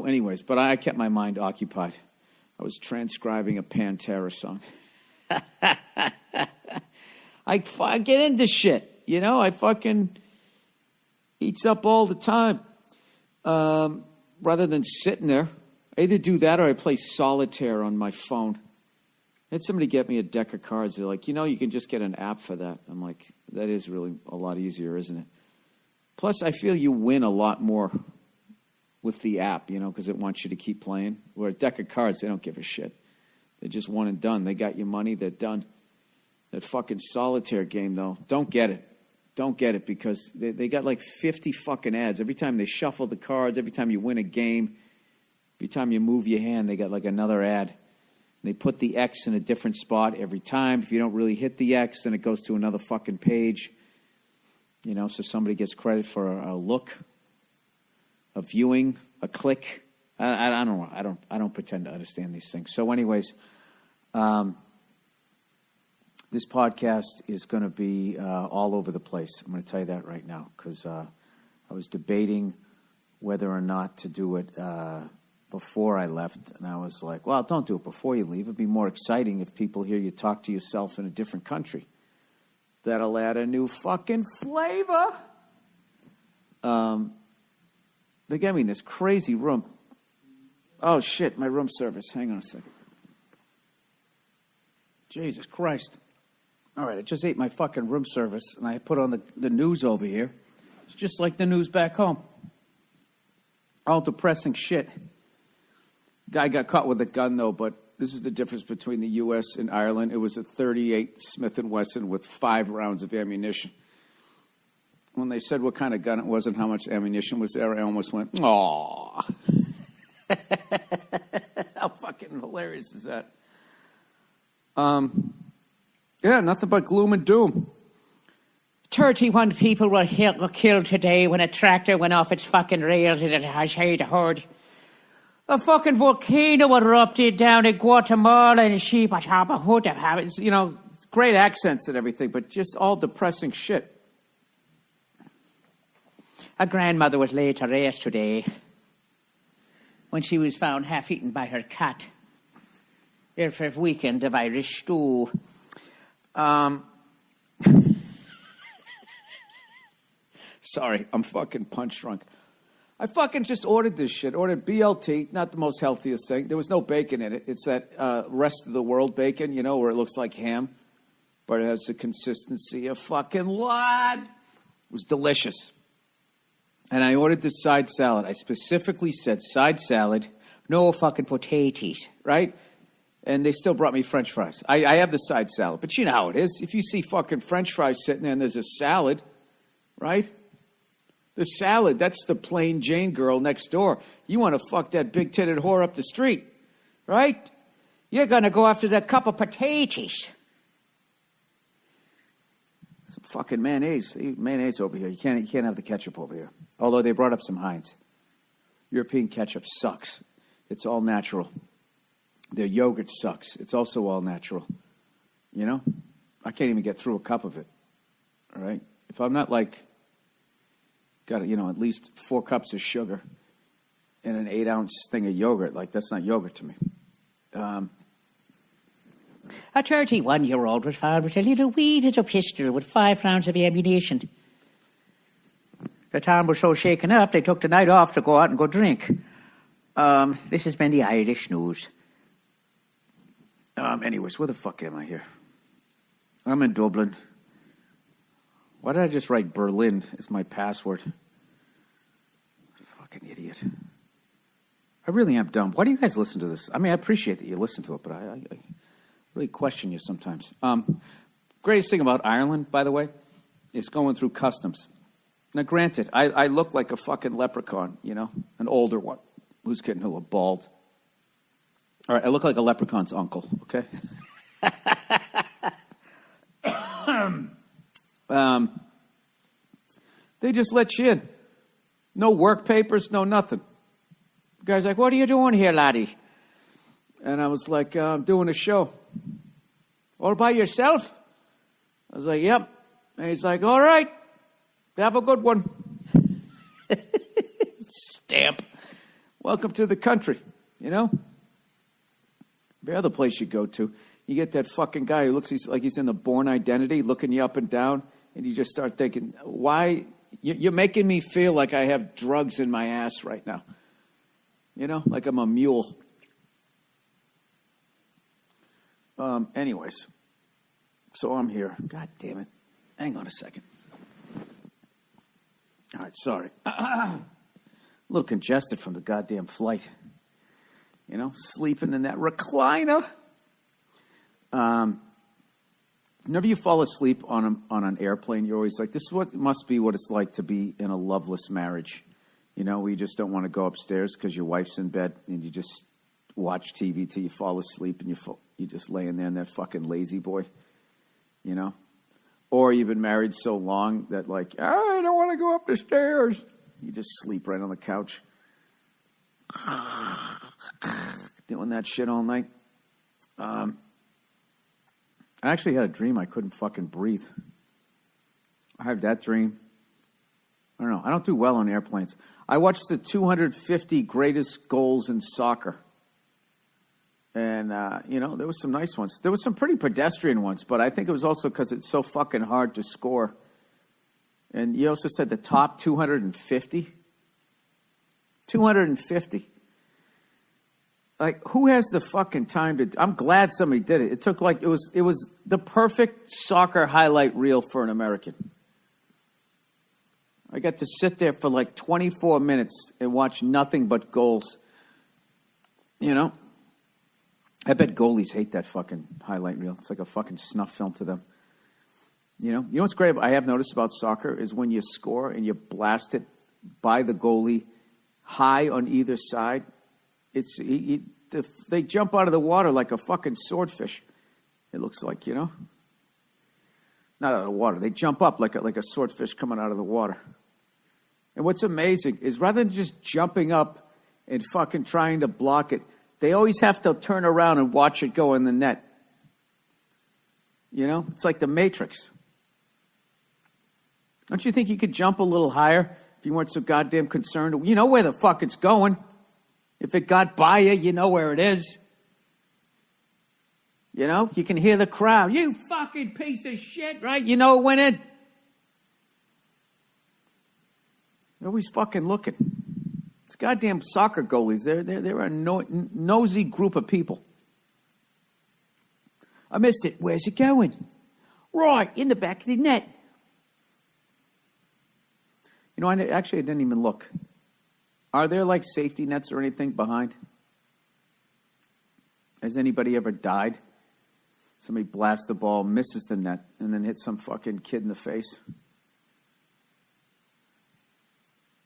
S2: anyways, but I kept my mind occupied. I was transcribing a Pantera song. I get into shit, I fucking eats up all the time. Rather than sitting there, I either do that or I play solitaire on my phone. I had somebody get me a deck of cards. They're like, you can just get an app for that. I'm like, that is really a lot easier, isn't it? Plus, I feel you win a lot more with the app, because it wants you to keep playing. Where a deck of cards, they don't give a shit. They're just one and done. They got your money. They're done. That fucking solitaire game, though, don't get it. Don't get it because they got like 50 fucking ads. Every time they shuffle the cards, every time you win a game, every time you move your hand, they got like another ad. They put the X in a different spot every time. If you don't really hit the X, then it goes to another fucking page. So somebody gets credit for a look, a viewing, a click. I don't know. I don't pretend to understand these things. So anyways, this podcast is going to be all over the place. I'm going to tell you that right now because I was debating whether or not to do it before I left, and I was like, well, don't do it before you leave. It'd be more exciting if people hear you talk to yourself in a different country. That'll add a new fucking flavor. They gave me this crazy room. Oh, shit, my room service. Hang on a second. Jesus Christ. All right, I just ate my fucking room service, and I put on the news over here. It's just like the news back home. All depressing shit. Guy got caught with a gun, though, but this is the difference between the U.S. and Ireland. It was a .38 Smith & Wesson with 5 rounds of ammunition. When they said what kind of gun it was and how much ammunition was there, I almost went, aww. How fucking hilarious is that? Yeah, nothing but gloom and doom.
S3: 31 people were killed today when a tractor went off its fucking rails in a heard. A fucking volcano erupted down in Guatemala and
S2: It's, great accents and everything, but just all depressing shit.
S3: A grandmother was laid to rest today when she was found half-eaten by her cat after a weekend of Irish stew.
S2: Sorry, I'm fucking punch drunk. I fucking just ordered this shit. Ordered BLT, not the most healthiest thing. There was no bacon in it. It's that rest of the world bacon, where it looks like ham, but it has the consistency of fucking lard. It was delicious. And I ordered this side salad. I specifically said side salad, no fucking potatoes, right? And they still brought me French fries. I have the side salad, but you know how it is. If you see fucking French fries sitting there and there's a salad, right? The salad, that's the plain Jane girl next door. You want to fuck that big-titted whore up the street, right? You're going to go after that cup of potatoes. Some fucking mayonnaise. Mayonnaise over here. You can't have the ketchup over here. Although they brought up some Heinz. European ketchup sucks. It's all natural. Their yogurt sucks. It's also all natural. You know? I can't even get through a cup of it. All right? If I'm not like, got at least 4 cups of sugar and an 8-ounce thing of yogurt, like that's not yogurt to me.
S3: A 31-year-old was found with a little weeded pistol with 5 rounds of ammunition. The town was so shaken up, they took the night off to go out and go drink. This has been the Irish news.
S2: Anyways, where the fuck am I here? I'm in Dublin. Why did I just write Berlin as my password? Fucking idiot. I really am dumb. Why do you guys listen to this? I mean, I appreciate that you listen to it, but I really question you sometimes. Greatest thing about Ireland, by the way, is going through customs. Now, granted, I look like a fucking leprechaun, an older one. Who's kidding who? A bald. All right, I look like a leprechaun's uncle, okay? They just let you in. No work papers, no nothing. The guy's like, what are you doing here, laddie? And I was like, I'm doing a show. All by yourself? I was like, yep. And he's like, all right. Have a good one. Stamp. Welcome to the country, Every other place you go to, you get that fucking guy who looks like he's in the Born Identity, looking you up and down, and you just start thinking, why? You're making me feel like I have drugs in my ass right now. Like I'm a mule. Anyways, so I'm here. God damn it. Hang on a second. All right, sorry. A little congested from the goddamn flight. Sleeping in that recliner. Whenever you fall asleep on an airplane, you're always like, this must be what it's like to be in a loveless marriage. Where you just don't want to go upstairs because your wife's in bed and you just watch TV till you fall asleep and you're just laying there in that fucking lazy boy. Or you've been married so long that like, I don't want to go up the stairs. You just sleep right on the couch. Doing that shit all night. I actually had a dream I couldn't fucking breathe. I had that dream. I don't know. I don't do well on airplanes. I watched the 250 greatest goals in soccer. And, there was some nice ones. There was some pretty pedestrian ones, but I think it was also because it's so fucking hard to score. And you also said the top 250? 250. Like, who has the fucking time to... I'm glad somebody did it. It took like... It was the perfect soccer highlight reel for an American. I got to sit there for like 24 minutes and watch nothing but goals. I bet goalies hate that fucking highlight reel. It's like a fucking snuff film to them. You know what's great I have noticed about soccer is when you score and you blast it by the goalie high on either side, they jump out of the water like a fucking swordfish. It looks like, not out of the water. They jump up like a swordfish coming out of the water. And what's amazing is rather than just jumping up and fucking trying to block it, they always have to turn around and watch it go in the net. It's like the Matrix. Don't you think you could jump a little higher if you weren't so goddamn concerned? You know where the fuck it's going. If it got by you, you know where it is. You can hear the crowd. You fucking piece of shit, right? You know it went in. They're always fucking looking. It's goddamn soccer goalies. They're a nosy group of people. I missed it. Where's it going? Right, in the back of the net. I didn't even look. Are there like safety nets or anything behind? Has anybody ever died? Somebody blasts the ball, misses the net, and then hits some fucking kid in the face.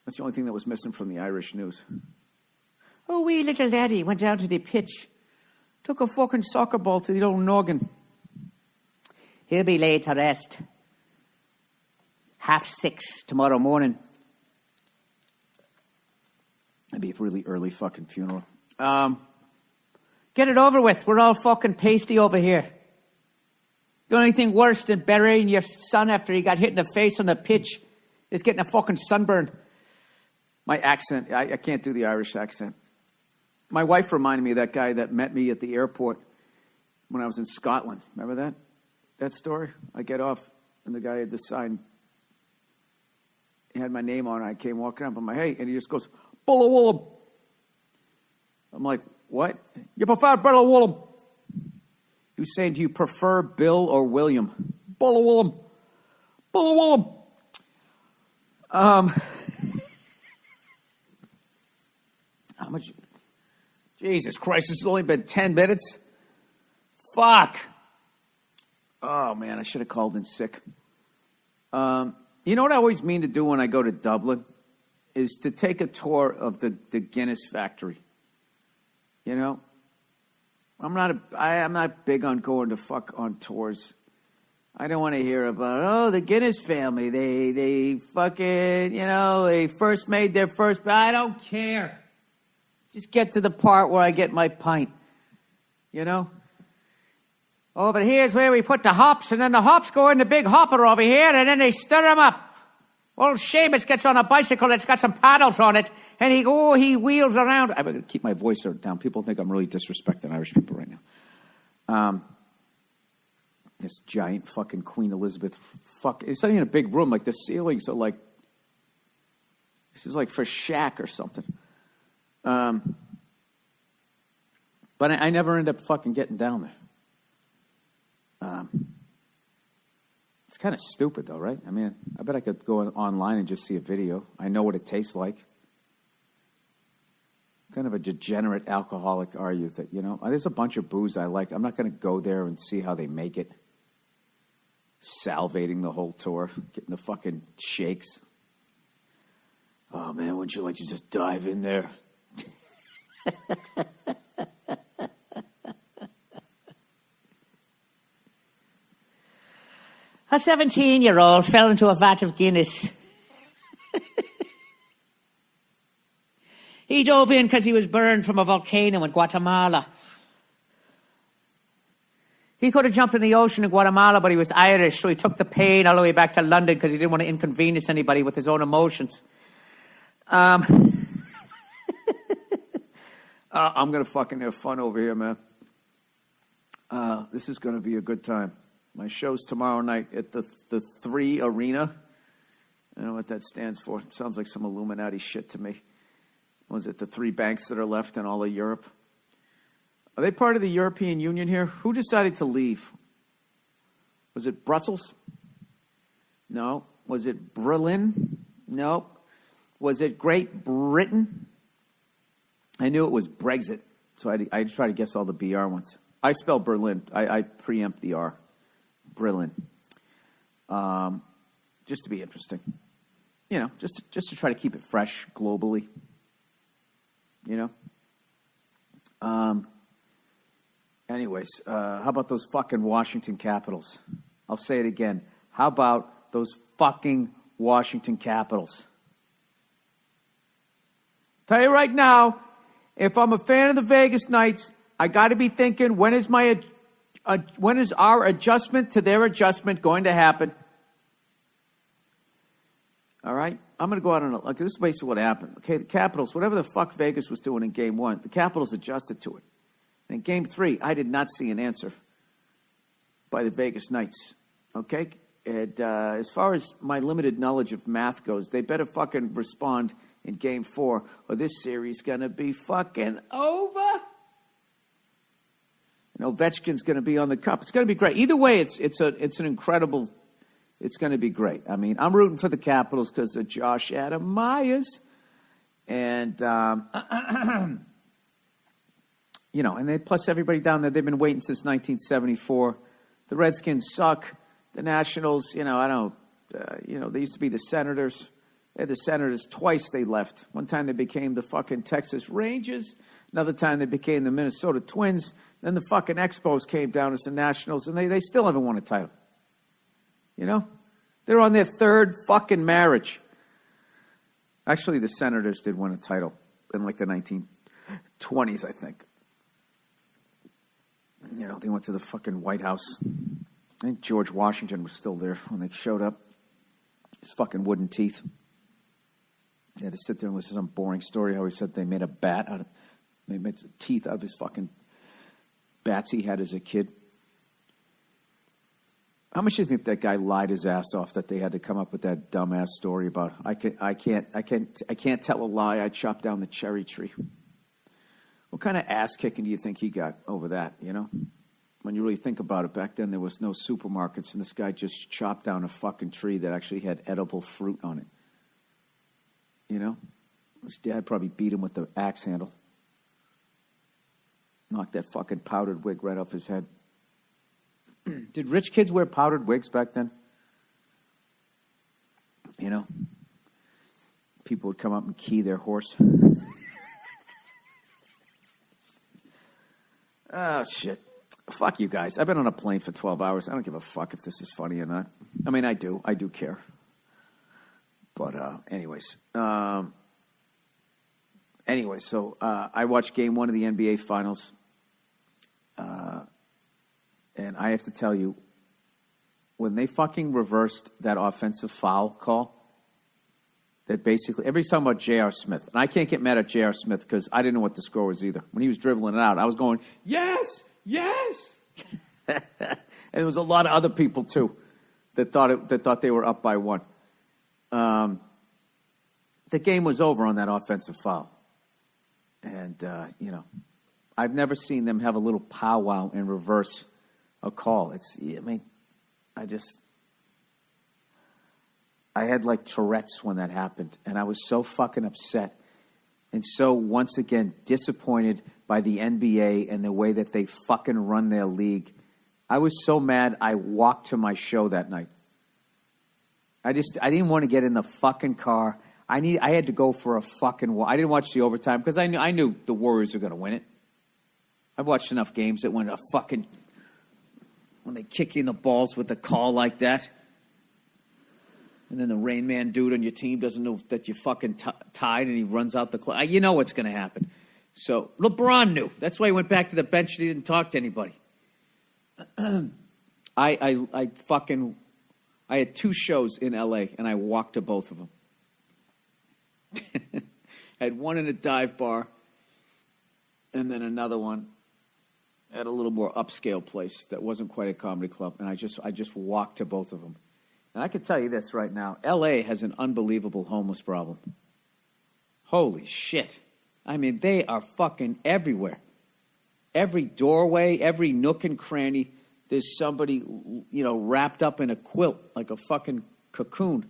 S2: That's the only thing that was missing from the Irish news.
S3: Oh, wee little laddie went down to the pitch. Took a fucking soccer ball to the old noggin. He'll be laid to rest.
S2: 6:30 tomorrow morning. It'd be a really early fucking funeral. Get it over with. We're all fucking pasty over here. The only thing worse than burying your son after he got hit in the face on the pitch is getting a fucking sunburn. My accent, I can't do the Irish accent. My wife reminded me of that guy that met me at the airport when I was in Scotland. Remember that story? I get off, and the guy had the sign. He had my name on it. I came walking up. I'm like, hey, and he just goes, Bulla Woolham. I'm like, what? You prefer Bulla Woolham? He was saying, do you prefer Bill or William? Bulla Woolham. Bulla Woolham. How much? Jesus Christ, this has only been 10 minutes? Fuck. Oh, man, I should have called in sick. You know what I always mean to do when I go to Dublin? Is to take a tour of the Guinness factory. You know? I'm not big on going to fuck on tours. I don't want to hear about, the Guinness family. They fucking, they first made their first, I don't care. Just get to the part where I get my pint. You know? Oh, but here's where we put the hops, and then the hops go in the big hopper over here, and then they stir them up. Old Seamus gets on a bicycle that's got some paddles on it, and he wheels around. I'm going to keep my voice down. People think I'm really disrespecting Irish people right now. This giant fucking Queen Elizabeth it's not even a big room. Like, the ceilings are like, this is like for Shaq or something. But I never end up fucking getting down there. It's kind of stupid, though, right? I mean, I bet I could go online and just see a video. I know what it tastes like. Kind of a degenerate alcoholic, are you? That, there's a bunch of booze I like. I'm not going to go there and see how they make it. Salivating the whole tour, getting the fucking shakes. Oh, man, wouldn't you like to just dive in there?
S3: A 17-year-old fell into a vat of Guinness. He dove in because he was burned from a volcano in Guatemala. He could have jumped in the ocean in Guatemala, but he was Irish, so he took the pain all the way back to London because he didn't want to inconvenience anybody with his own emotions. I'm
S2: going to fucking have fun over here, man. This is going to be a good time. My show's tomorrow night at the 3 Arena. I don't know what that stands for. It sounds like some Illuminati shit to me. Was it the 3 banks that are left in all of Europe? Are they part of the European Union here? Who decided to leave? Was it Brussels? No. Was it Berlin? No. Was it Great Britain? I knew it was Brexit, so I try to guess all the BR ones. I spell Berlin. I preempt the R. Berlin. Just to be interesting. Just to try to keep it fresh globally. Anyways, how about those fucking Washington Capitals? I'll say it again. How about those fucking Washington Capitals? Tell you right now, if I'm a fan of the Vegas Knights, I got to be thinking, when is our adjustment to their adjustment going to happen? All right? I'm going to go out on this is basically what happened. Okay, the Capitals, whatever the fuck Vegas was doing in Game 1, the Capitals adjusted to it. And in Game 3, I did not see an answer by the Vegas Knights. Okay? And as far as my limited knowledge of math goes, they better fucking respond in Game 4, or this series going to be fucking over. Ovechkin's going to be on the cup. It's going to be great. Either way, it's an incredible. It's going to be great. I mean, I'm rooting for the Capitals because of Josh Adam Myers, and and they plus everybody down there. They've been waiting since 1974. The Redskins suck. The Nationals, they used to be the Senators. They had the Senators twice. They left. One time they became the fucking Texas Rangers. Another time they became the Minnesota Twins. Then the fucking Expos came down as the Nationals, and they still haven't won a title. They're on their third fucking marriage. Actually, the Senators did win a title in like the 1920s, I think. You know, they went to the fucking White House. I think George Washington was still there when they showed up. His fucking wooden teeth. They had to sit there and listen to some boring story how he said they made a bat out of, they made the teeth out of his fucking bats he had as a kid. How much do you think that guy lied his ass off that they had to come up with that dumbass story about I can't tell a lie, I chopped down the cherry tree. What kind of ass kicking do you think he got over that, you know? When you really think about it, back then there was no supermarkets, and this guy just chopped down a fucking tree that actually had edible fruit on it. You know? His dad probably beat him with the axe handle. Knocked that fucking powdered wig right off his head. Did rich kids wear powdered wigs back then? You know? People would come up and key their horse. Oh, shit. Fuck you guys. I've been on a plane for 12 hours. I don't give a fuck if this is funny or not. I mean, I do. I do care. But anyways. So I watched game 1 of the NBA Finals. And I have to tell you, when they fucking reversed that offensive foul call, that basically, everybody's talking about J.R. Smith. And I can't get mad at J.R. Smith because I didn't know what the score was either. When he was dribbling it out, I was going, yes, yes. And there was a lot of other people, too, that thought they were up by 1. The game was over on that offensive foul. And, you know, I've never seen them have a little powwow and reverse a call. I had like Tourette's when that happened, and I was so fucking upset and so, once again, disappointed by the NBA and the way that they fucking run their league. I was so mad I walked to my show that night. I didn't want to get in the fucking car. I had to go for a fucking walk. I didn't watch the overtime because I knew the Warriors were going to win it. I've watched enough games that when they kick you in the balls with a call like that, and then the Rain Man dude on your team doesn't know that you're fucking tied, and he runs out the clock. You know what's going to happen. So LeBron knew. That's why he went back to the bench and he didn't talk to anybody. I had 2 shows in L.A., and I walked to both of them. I had one in a dive bar, and then another one at a little more upscale place that wasn't quite a comedy club, and I just walked to both of them. And I can tell you this right now, L.A. has an unbelievable homeless problem. Holy shit. I mean, they are fucking everywhere. Every doorway, every nook and cranny, there's somebody, you know, wrapped up in a quilt like a fucking cocoon.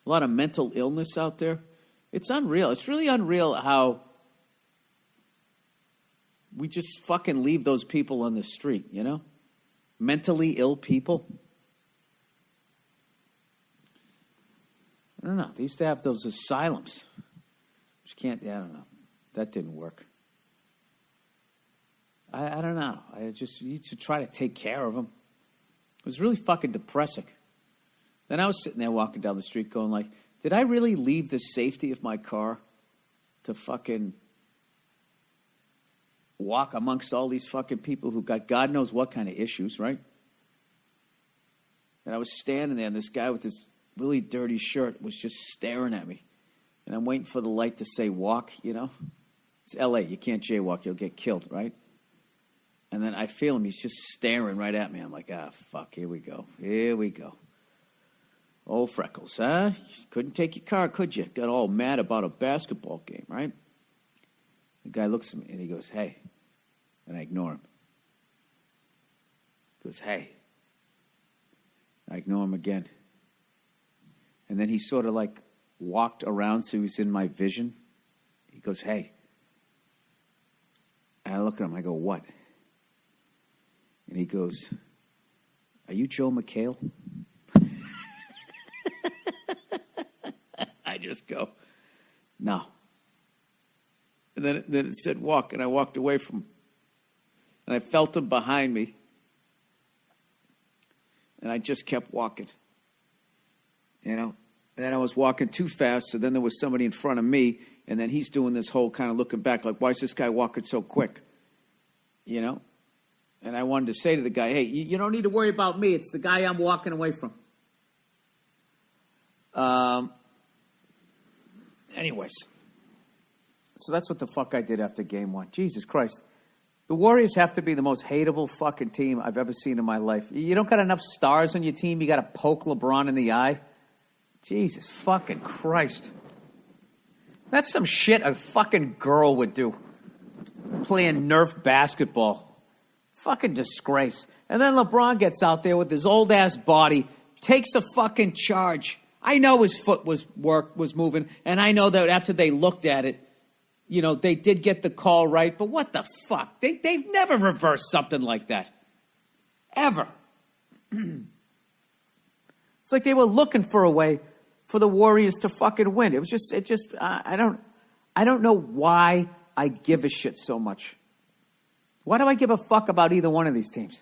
S2: A lot of mental illness out there. It's unreal. It's really unreal how we just fucking leave those people on the street, you know? Mentally ill people. I don't know. They used to have those asylums. I don't know. That didn't work. I don't know. I just need to try to take care of them. It was really fucking depressing. Then I was sitting there walking down the street going like, did I really leave the safety of my car to fucking walk amongst all these fucking people who got God knows what kind of issues, right? And I was standing there, and this guy with this really dirty shirt was just staring at me. And I'm waiting for the light to say walk, you know? It's L.A. You can't jaywalk. You'll get killed, right? And then I feel him. He's just staring right at me. I'm like, fuck, here we go. Here we go. Old Freckles, huh? You couldn't take your car, could you? Got all mad about a basketball game, right? The guy looks at me, and he goes, hey. And I ignore him. He goes, hey. I ignore him again. And then he sort of like walked around so he's in my vision. He goes, hey. And I look at him, I go, what? And he goes, are you Joe McHale? I just go, no. And then it said walk, and I walked away from him. And I felt him behind me. And I just kept walking. You know? And then I was walking too fast, so then there was somebody in front of me, and then he's doing this whole kind of looking back, like, why is this guy walking so quick? You know? And I wanted to say to the guy, hey, you don't need to worry about me. It's the guy I'm walking away from. Anyways. So that's what the fuck I did after game one. Jesus Christ. The Warriors have to be the most hateable fucking team I've ever seen in my life. You don't got enough stars on your team. You got to poke LeBron in the eye. Jesus fucking Christ. That's some shit a fucking girl would do. Playing Nerf basketball. Fucking disgrace. And then LeBron gets out there with his old ass body, takes a fucking charge. I know his foot was moving, and I know that after they looked at it, you know, they did get the call right, but what the fuck? They've never reversed something like that. Ever. It's like they were looking for a way for the Warriors to fucking win. I don't know why I give a shit so much. Why do I give a fuck about either one of these teams?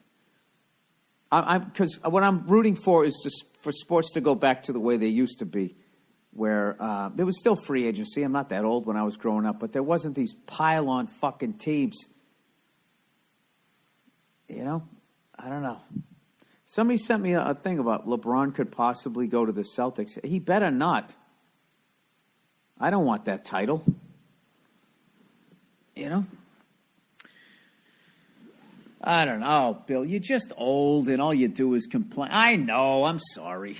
S2: Because what I'm rooting for is just for sports to go back to the way they used to be, where there was still free agency. I'm not that old when I was growing up, but there wasn't these pile-on fucking teams. You know? I don't know. Somebody sent me a thing about LeBron could possibly go to the Celtics. He better not. I don't want that title. You know? I don't know, Bill. You're just old and all you do is complain. I know. I'm sorry.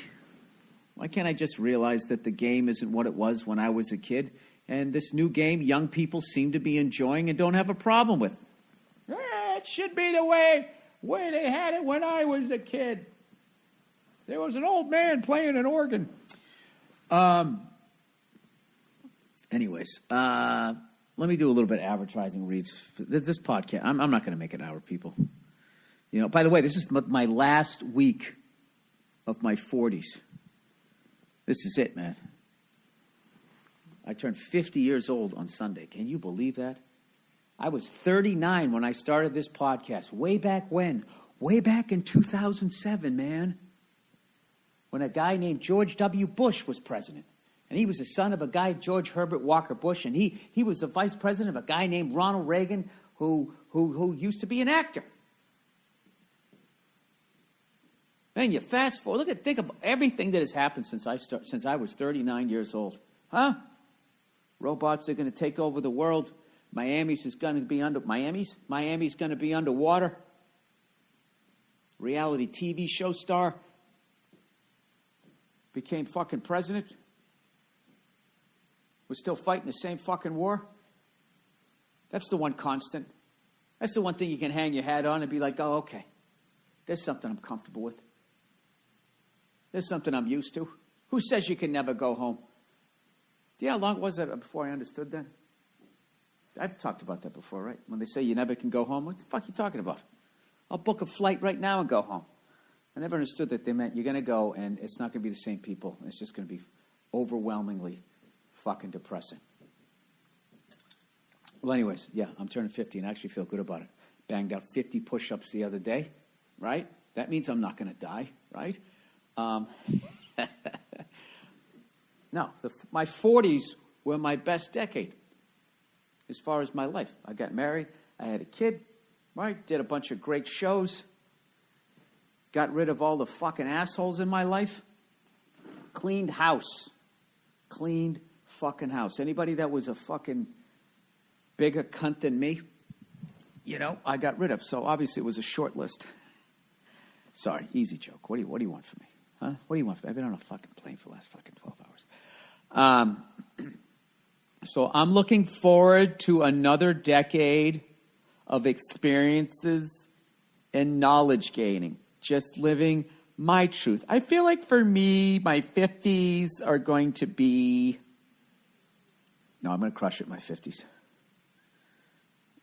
S2: Why can't I just realize that the game isn't what it was when I was a kid? And this new game, young people seem to be enjoying and don't have a problem with. It should be the way they had it when I was a kid. There was an old man playing an organ. Anyways, let me do a little bit of advertising reads for this podcast. I'm not going to make an hour, people. You know, by the way, this is my last week of my 40s. This is it, man. I turned 50 years old on Sunday. Can you believe that? I was 39 when I started this podcast. Way back when? Way back in 2007, man. When a guy named George W. Bush was president. And he was the son of a guy, George Herbert Walker Bush, and he was the vice president of a guy named Ronald Reagan, who used to be an actor. Man, you fast forward. Think of everything that has happened since I was 39 years old. Huh? Robots are going to take over the world. Miami's going to be underwater. Reality TV show star became fucking president. We're still fighting the same fucking war. That's the one constant. That's the one thing you can hang your hat on and be like, oh, okay. There's something I'm comfortable with. There's something I'm used to. Who says you can never go home? Do you know how long was that before I understood that? I've talked about that before, right? When they say you never can go home, what the fuck are you talking about? I'll book a flight right now and go home. I never understood that they meant you're going to go and it's not going to be the same people. It's just going to be overwhelmingly fucking depressing. Well, anyways, yeah, I'm turning 50 and I actually feel good about it. Banged out 50 push-ups the other day, right? That means I'm not going to die, right? No, my 40s were my best decade as far as my life. I got married. I had a kid, right? Did a bunch of great shows. Got rid of all the fucking assholes in my life. Cleaned house. Cleaned fucking house. Anybody that was a fucking bigger cunt than me, you know, I got rid of. So obviously it was a short list. Sorry, easy joke. What do you want from me? Huh? What do you want from me? I've been on a fucking plane for the last fucking 12 hours. So I'm looking forward to another decade of experiences and knowledge gaining. Just living my truth. I feel like for me, my 50s are going to be... No, I'm going to crush it in my 50s.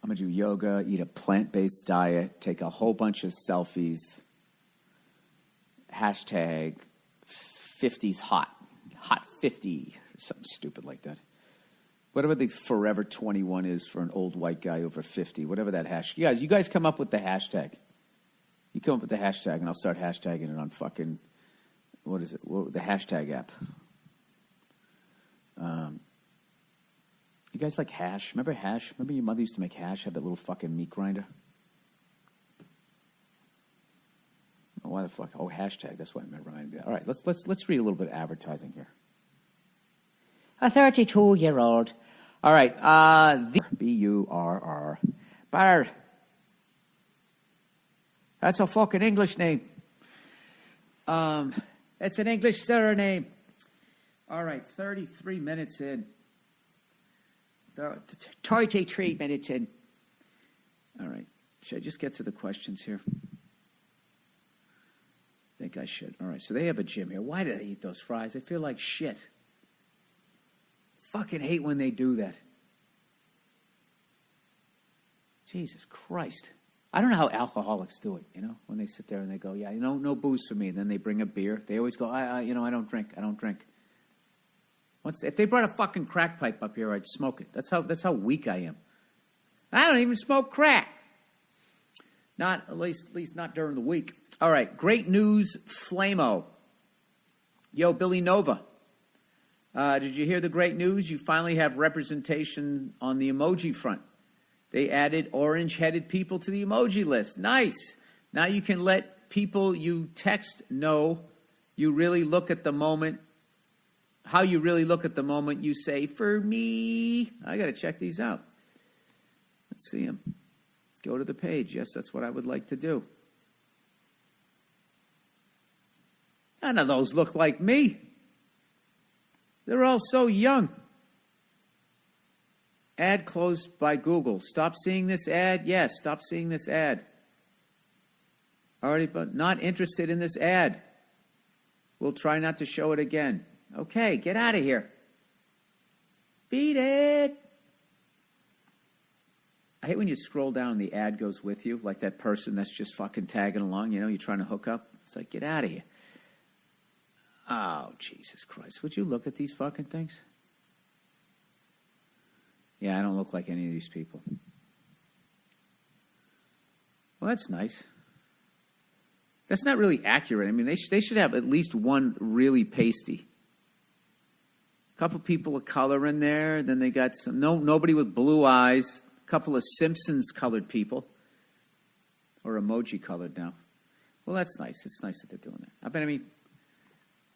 S2: I'm going to do yoga, eat a plant-based diet, take a whole bunch of selfies. Hashtag 50s hot. Hot 50. Something stupid like that. Whatever the Forever 21 is for an old white guy over 50. Whatever that hashtag. You guys come up with the hashtag. You come up with the hashtag, and I'll start hashtagging it on fucking, what is it? The hashtag app. You guys like hash? Remember hash? Remember your mother used to make hash, have that little fucking meat grinder? Oh, why the fuck? Oh, hashtag. That's what I reminded me. All right, let's read a little bit of advertising here.
S3: A 32-year-old.
S2: All right, Burr. Burr. That's a fucking English name. It's an English surname. All right, 33 minutes in. 33 minutes in. All right. Should I just get to the questions here? I think I should. All right, so they have a gym here. Why did I eat those fries? I feel like shit. Fucking hate when they do that. Jesus Christ. I don't know how alcoholics do it, you know, when they sit there and they go, yeah, no booze for me. And then they bring a beer. They always go, I don't drink. If they brought a fucking crack pipe up here, I'd smoke it. That's how weak I am. I don't even smoke crack. At least not during the week. All right, great news, Flamo. Yo, Billy Nova. Did you hear the great news? You finally have representation on the emoji front. They added orange-headed people to the emoji list. Nice. Now you can let people you text know you really look at the moment. How you really look at the moment you say, for me. I got to check these out. Let's see them. Go to the page. Yes, that's what I would like to do. None of those look like me. They're all so young. Ad closed by Google. Stop seeing this ad? Yes, stop seeing this ad. Already, but not interested in this ad. We'll try not to show it again. Okay, get out of here. Beat it. I hate when you scroll down and the ad goes with you, like that person that's just fucking tagging along, you know, you're trying to hook up. It's like, get out of here. Oh, Jesus Christ. Would you look at these fucking things? Yeah, I don't look like any of these people. Well, that's nice. That's not really accurate. I mean, they should have at least one really pasty. A couple people of color in there. Then they got nobody with blue eyes. A couple of Simpsons colored people. Or emoji colored now. Well, that's nice. It's nice that they're doing that. I mean,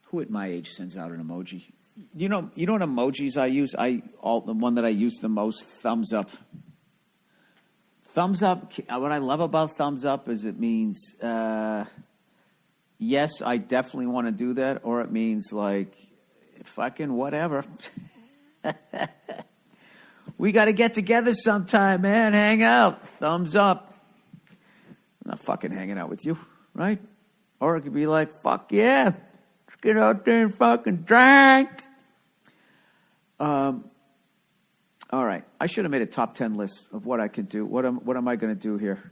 S2: who at my age sends out an emoji? You know what emojis I use? The one that I use the most, thumbs up. Thumbs up, what I love about thumbs up is it means, yes, I definitely want to do that, or it means like, fucking whatever. We got to get together sometime, man, hang out, thumbs up. I'm not fucking hanging out with you, right? Or it could be like, fuck yeah, let's get out there and fucking drink. All right. I should have made a top 10 list of what I could do. What am I going to do here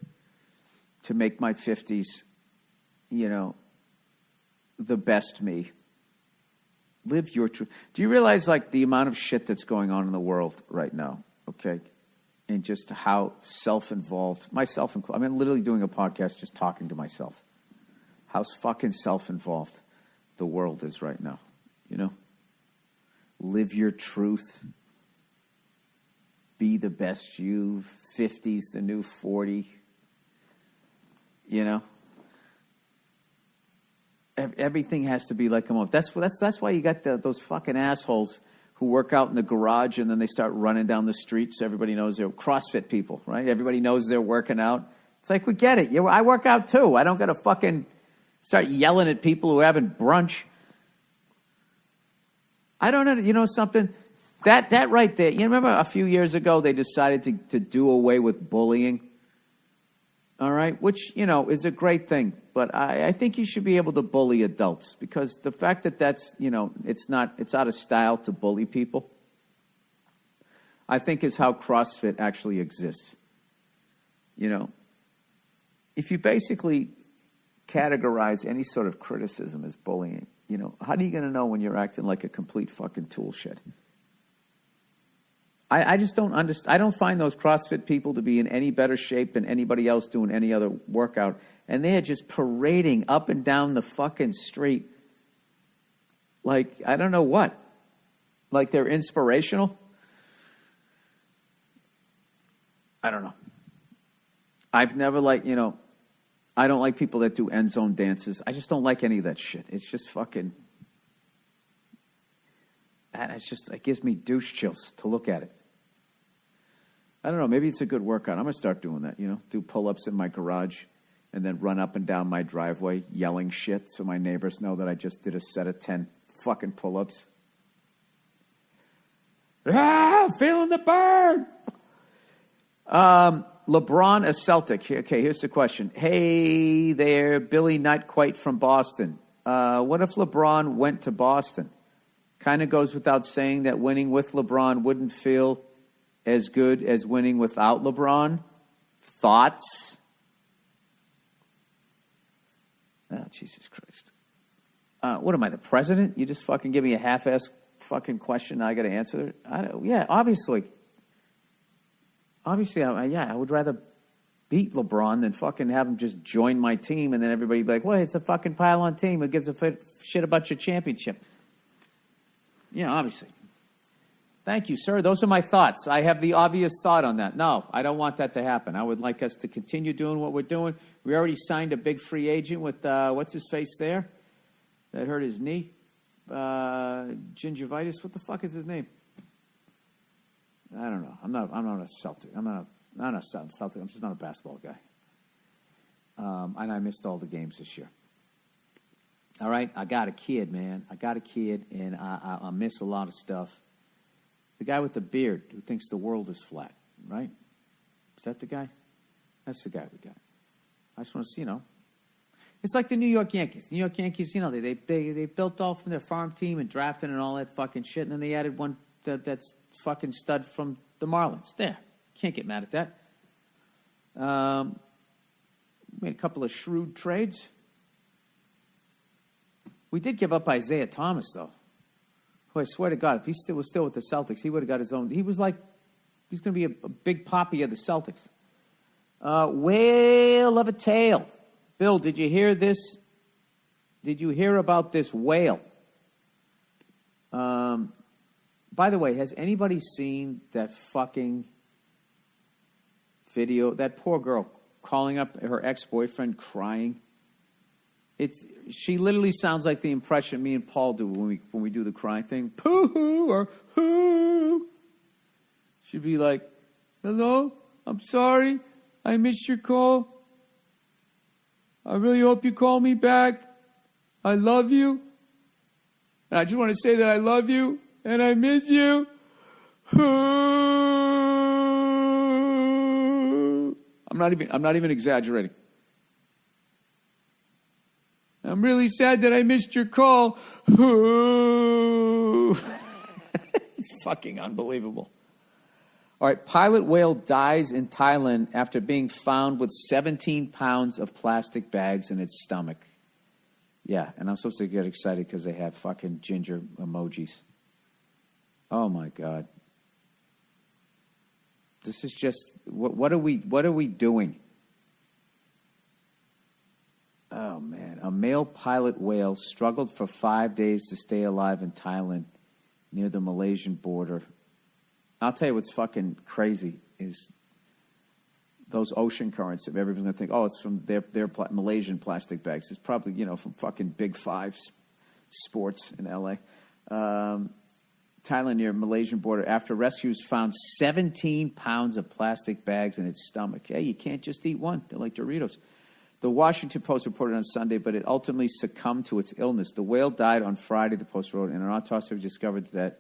S2: to make my 50s, you know, the best me? Live your truth. Do you realize, like, the amount of shit that's going on in the world right now, okay? And just how self-involved, myself included. I'm literally doing a podcast just talking to myself. How fucking self-involved the world is right now, you know? Live your truth. Be the best you. 50's the new 40. You know? Everything has to be like a moment. That's why you got those fucking assholes who work out in the garage and then they start running down the street so everybody knows they're CrossFit people, right? Everybody knows they're working out. It's like, we get it. I work out too. I don't got to fucking start yelling at people who are having brunch. I don't know. You know something? That right there. You remember a few years ago they decided to do away with bullying? All right? Which, you know, is a great thing. But I think you should be able to bully adults because the fact that's, you know, it's out of style to bully people, I think is how CrossFit actually exists. You know, if you basically categorize any sort of criticism as bullying, you know, how are you going to know when you're acting like a complete fucking tool shed? I just don't understand. I don't find those CrossFit people to be in any better shape than anybody else doing any other workout. And they're just parading up and down the fucking street like, I don't know what. Like they're inspirational. I don't know. I've never I don't like people that do end zone dances. I just don't like any of that shit. It's just fucking, it gives me douche chills to look at it. I don't know. Maybe it's a good workout. I'm going to start doing that, do pull-ups in my garage and then run up and down my driveway yelling shit so my neighbors know that I just did a set of 10 fucking pull-ups. Feeling the burn. LeBron, a Celtic. Okay, here's the question. Hey there, Billy Not Quite from Boston. What if LeBron went to Boston? Kind of goes without saying that winning with LeBron wouldn't feel as good as winning without LeBron. Thoughts? Oh, Jesus Christ. What am I, the president? You just fucking give me a half-ass fucking question and I got to answer it? Yeah, obviously. Obviously, I would rather beat LeBron than fucking have him just join my team and then everybody be like, well, it's a fucking pile-on team. Who gives a shit about your championship? Yeah, obviously. Thank you, sir. Those are my thoughts. I have the obvious thought on that. No, I don't want that to happen. I would like us to continue doing what we're doing. We already signed a big free agent with, what's his face there? That hurt his knee. Gingivitis. What the fuck is his name? I don't know. I'm not a Celtic. I'm not a Celtic. I'm just not a basketball guy. And I missed all the games this year. All right? I got a kid, man. And I miss a lot of stuff. The guy with the beard who thinks the world is flat, right? Is that the guy? That's the guy we got. I just want to see, It's like the New York Yankees. New York Yankees, they built all from their farm team and drafted and all that fucking shit, and then they added one that's fucking stud from the Marlins. There. Can't get mad at that. Made a couple of shrewd trades. We did give up Isaiah Thomas, though. Who I swear to God, if he was still with the Celtics, he would have got his own. He's going to be a big poppy of the Celtics. Whale of a tale. Bill, did you hear this? Did you hear about this whale? By the way, has anybody seen that fucking video? That poor girl calling up her ex-boyfriend crying. She literally sounds like the impression me and Paul do when we do the crying thing. Pooh or hoo. She'd be like, hello, I'm sorry, I missed your call. I really hope you call me back. I love you. And I just want to say that I love you and I miss you. I'm not even exaggerating. I'm really sad that I missed your call. It's fucking unbelievable. All right, pilot whale dies in Thailand after being found with 17 pounds of plastic bags in its stomach. Yeah, and I'm supposed to get excited because they have fucking ginger emojis. Oh my God. This is just, what are we doing? Oh man, a male pilot whale struggled for 5 days to stay alive in Thailand near the Malaysian border. I'll tell you what's fucking crazy is those ocean currents. If everyone's going to think, oh, it's from their Malaysian plastic bags. It's probably, from fucking Big Five Sports in L.A. Thailand near Malaysian border after rescuers found 17 pounds of plastic bags in its stomach. Hey, you can't just eat one. They're like Doritos. The Washington Post reported on Sunday, but it ultimately succumbed to its illness. The whale died on Friday, the Post wrote, and an autopsy discovered that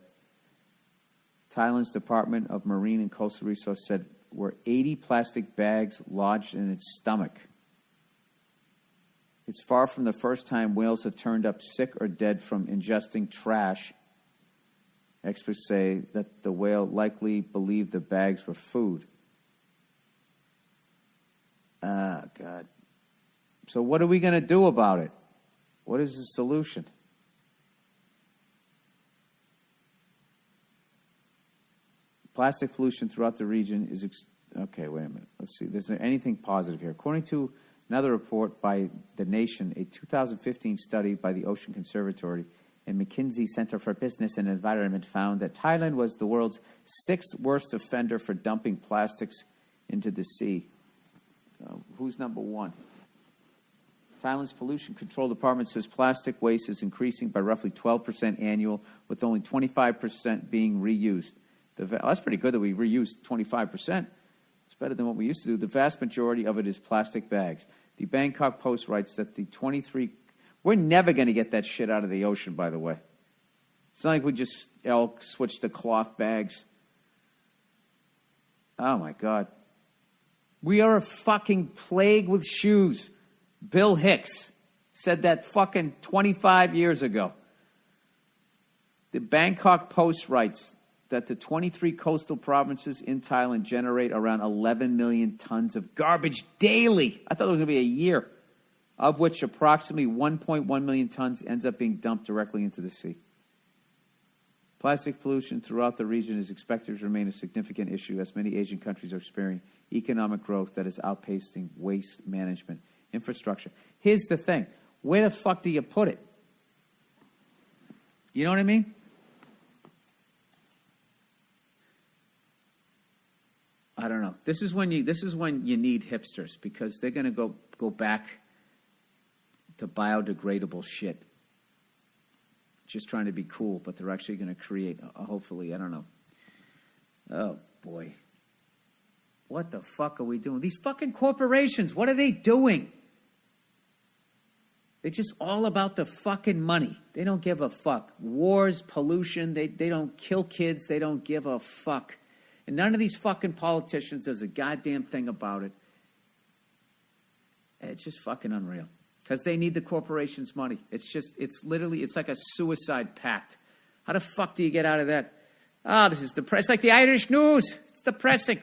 S2: Thailand's Department of Marine and Coastal Resources said were 80 plastic bags lodged in its stomach. It's far from the first time whales have turned up sick or dead from ingesting trash. Experts say that the whale likely believed the bags were food. Ah, God. So what are we going to do about it? What is the solution? Plastic pollution throughout the region is... Okay, wait a minute. Let's see. Is there anything positive here? According to another report by The Nation, a 2015 study by the Ocean Conservatory and McKinsey Center for Business and Environment found that Thailand was the world's 6th worst offender for dumping plastics into the sea. Who's number one? Thailand's Pollution Control Department says plastic waste is increasing by roughly 12% annual, with only 25% being reused. That's pretty good that we reused 25%. It's better than what we used to do. The vast majority of it is plastic bags. The Bangkok Post writes that the 23... We're never going to get that shit out of the ocean, by the way. It's not like we just switch to cloth bags. Oh, my God. We are a fucking plague with shoes. Bill Hicks said that fucking 25 years ago. The Bangkok Post writes that the 23 coastal provinces in Thailand generate around 11 million tons of garbage daily. I thought it was going to be a year, of which approximately 1.1 million tons ends up being dumped directly into the sea. Plastic pollution throughout the region is expected to remain a significant issue as many Asian countries are experiencing economic growth that is outpacing waste management infrastructure. Here's the thing. Where the fuck do you put it? You know what I mean? I don't know. This is when you need hipsters, because they're going to go back to biodegradable shit. Just trying to be cool, but they're actually going to create, hopefully, I don't know. Oh, boy. What the fuck are we doing? These fucking corporations, what are they doing? They're just all about the fucking money. They don't give a fuck. Wars, pollution, they don't kill kids. They don't give a fuck. And none of these fucking politicians does a goddamn thing about it. It's just fucking unreal. Because they need the corporation's money. It's like a suicide pact. How the fuck do you get out of that? This is depressing. It's like the Irish news. It's depressing.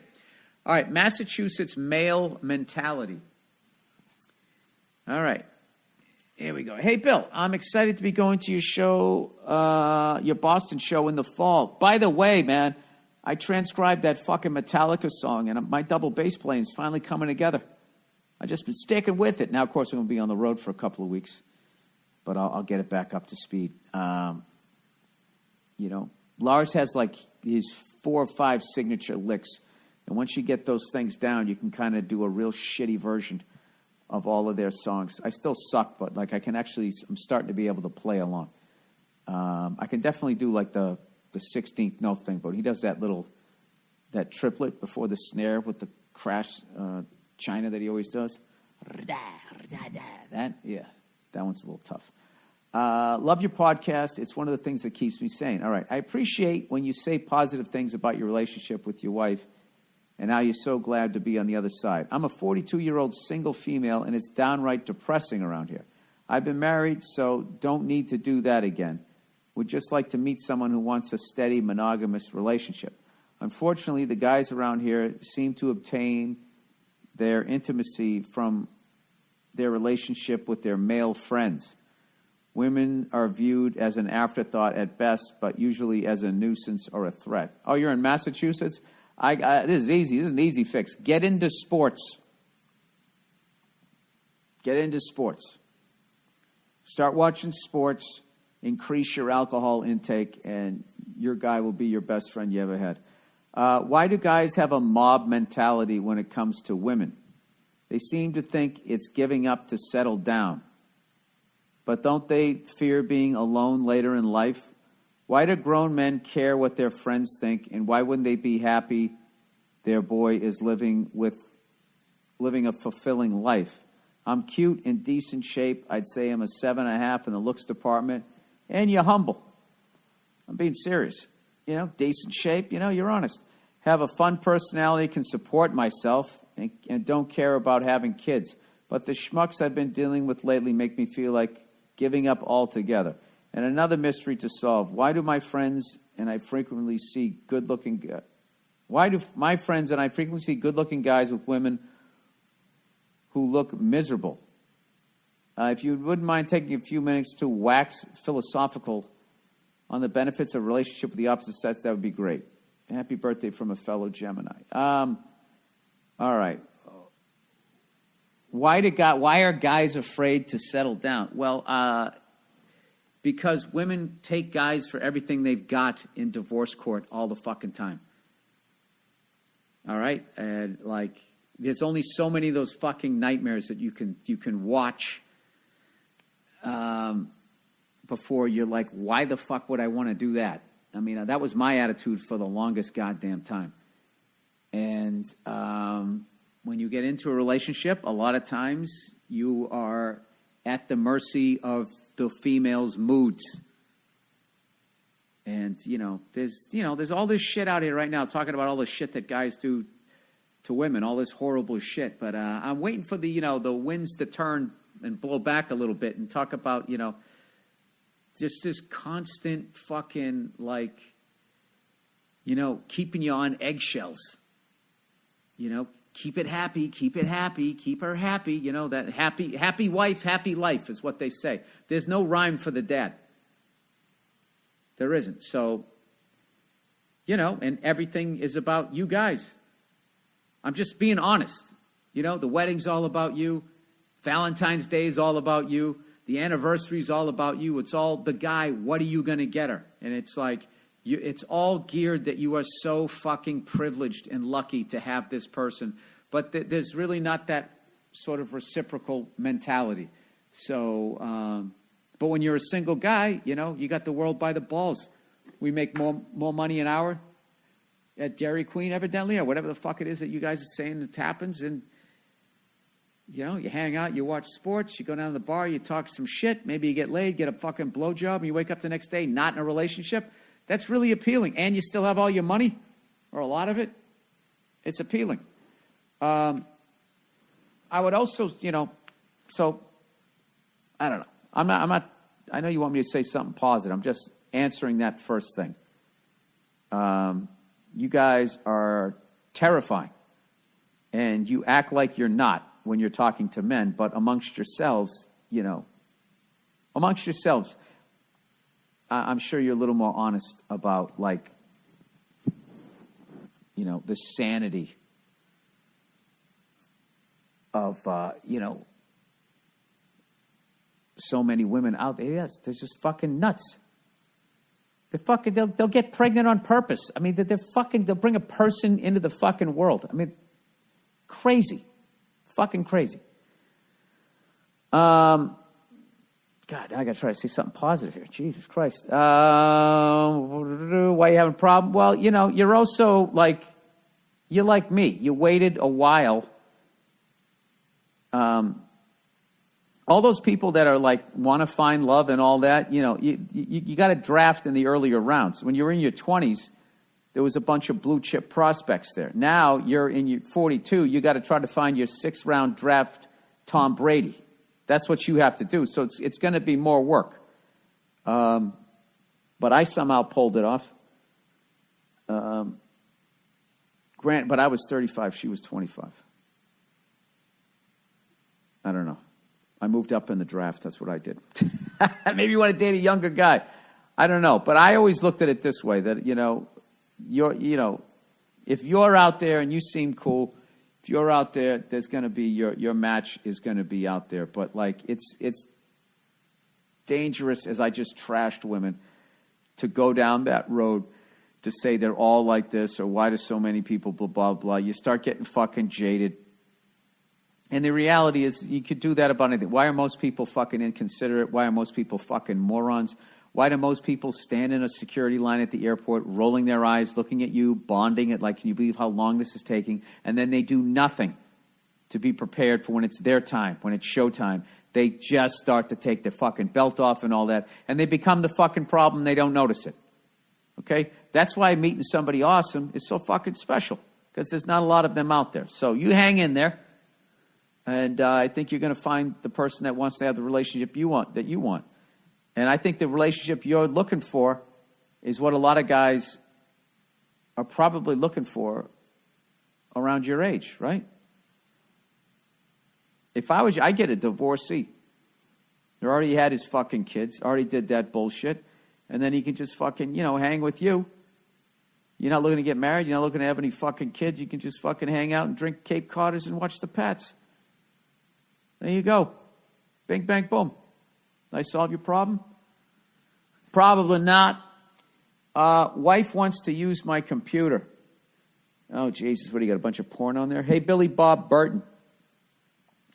S2: All right, Massachusetts male mentality. All right. Here we go. Hey, Bill, I'm excited to be going to your show, your Boston show in the fall. By the way, man, I transcribed that fucking Metallica song, and my double bass playing is finally coming together. I've just been sticking with it. Now, of course, I'm going to be on the road for a couple of weeks, but I'll get it back up to speed. Lars has like his 4 or 5 signature licks, and once you get those things down, you can kind of do a real shitty version of all of their songs. I still suck, but like I'm starting to be able to play along. I can definitely do like the 16th note thing, but he does that triplet before the snare with the crash China that he always does. That one's a little tough. Love your podcast. It's one of the things that keeps me sane. All right. I appreciate when you say positive things about your relationship with your wife and how you're so glad to be on the other side. I'm a 42-year-old single female, and it's downright depressing around here. I've been married, so don't need to do that again. Would just like to meet someone who wants a steady, monogamous relationship. Unfortunately, the guys around here seem to obtain their intimacy from their relationship with their male friends. Women are viewed as an afterthought at best, but usually as a nuisance or a threat. Oh, you're in Massachusetts? This is easy. This is an easy fix. Get into sports. Get into sports. Start watching sports. Increase your alcohol intake, and your guy will be your best friend you ever had. Why do guys have a mob mentality when it comes to women? They seem to think it's giving up to settle down. But don't they fear being alone later in life? Why do grown men care what their friends think, and why wouldn't they be happy their boy is living a fulfilling life? I'm cute, in decent shape. I'd say I'm a 7.5 in the looks department. And you're humble. I'm being serious. Decent shape. You're honest. Have a fun personality, can support myself, and don't care about having kids. But the schmucks I've been dealing with lately make me feel like giving up altogether. And another mystery to solve. Why do my friends and I frequently see good-looking guys with women who look miserable? If you wouldn't mind taking a few minutes to wax philosophical on the benefits of a relationship with the opposite sex, that would be great. Happy birthday from a fellow Gemini. All right. Why are guys afraid to settle down? Well, because women take guys for everything they've got in divorce court all the fucking time. All right? And like, there's only so many of those fucking nightmares that you can watch before you're like, why the fuck would I want to do that? I mean, that was my attitude for the longest goddamn time. And when you get into a relationship, a lot of times you are at the mercy of the female's moods. And, there's all this shit out here right now talking about all the shit that guys do to women, all this horrible shit. But I'm waiting for the winds to turn and blow back a little bit and talk about, just this constant fucking, like, keeping you on eggshells. Keep it happy, keep her happy. That happy wife, happy life is what they say. There's no rhyme for the dad. There isn't. So, and everything is about you guys. I'm just being honest. The wedding's all about you. Valentine's Day is all about you. The anniversary is all about you. It's all the guy. What are you going to get her? And it's like, it's all geared that you are so fucking privileged and lucky to have this person. But there's really not that sort of reciprocal mentality. So, but when you're a single guy, you got the world by the balls. We make more money an hour at Dairy Queen, evidently, or whatever the fuck it is that you guys are saying that happens. And, you hang out, you watch sports, you go down to the bar, you talk some shit. Maybe you get laid, get a fucking blowjob, and you wake up the next day not in a relationship. That's really appealing. And you still have all your money, or a lot of it. It's appealing. I would also, so, I don't know. I'm not, I know you want me to say something positive. I'm just answering that first thing. You guys are terrifying. And you act like you're not when you're talking to men, but amongst yourselves, I'm sure you're a little more honest about, like, the sanity of, so many women out there. Yes, they're just fucking nuts. They'll get pregnant on purpose. I mean, they'll bring a person into the fucking world. I mean, crazy. Fucking crazy. God, I got to try to say something positive here. Jesus Christ. Why you having a problem? Well, you're also you're like me. You waited a while. All those people that are want to find love and all that, you got to draft in the earlier rounds. When you were in your 20s, there was a bunch of blue chip prospects there. Now you're in your 42, you got to try to find your 6th round draft Tom Brady. That's what you have to do. So it's going to be more work. But I somehow pulled it off. But I was 35, she was 25. I don't know. I moved up in the draft. That's what I did. Maybe you want to date a younger guy. I don't know. But I always looked at it this way, that, if you're out there and you seem cool, if you're out there, there's going to be your match is going to be out there. But it's dangerous, as I just trashed women, to go down that road to say they're all like this, or why do so many people blah, blah, blah. You start getting fucking jaded. And the reality is, you could do that about anything. Why are most people fucking inconsiderate? Why are most people fucking morons? Why do most people stand in a security line at the airport, rolling their eyes, looking at you, bonding it, like, can you believe how long this is taking? And then they do nothing to be prepared for when it's their time, when it's showtime. They just start to take their fucking belt off and all that, and they become the fucking problem. They don't notice it. Okay? That's why meeting somebody awesome is so fucking special, because there's not a lot of them out there. So you hang in there. And I think you're going to find the person that wants to have the relationship you want. And I think the relationship you're looking for is what a lot of guys are probably looking for around your age, right? If I was you, I'd get a divorcee. He already had his fucking kids, already did that bullshit. And then he can just fucking, hang with you. You're not looking to get married. You're not looking to have any fucking kids. You can just fucking hang out and drink Cape Codders and watch the Pats. There you go. Bing, bang, boom. Did I solve your problem? Probably not. Wife wants to use my computer. Oh, Jesus, what do you got, a bunch of porn on there? Hey, Billy Bob Burton.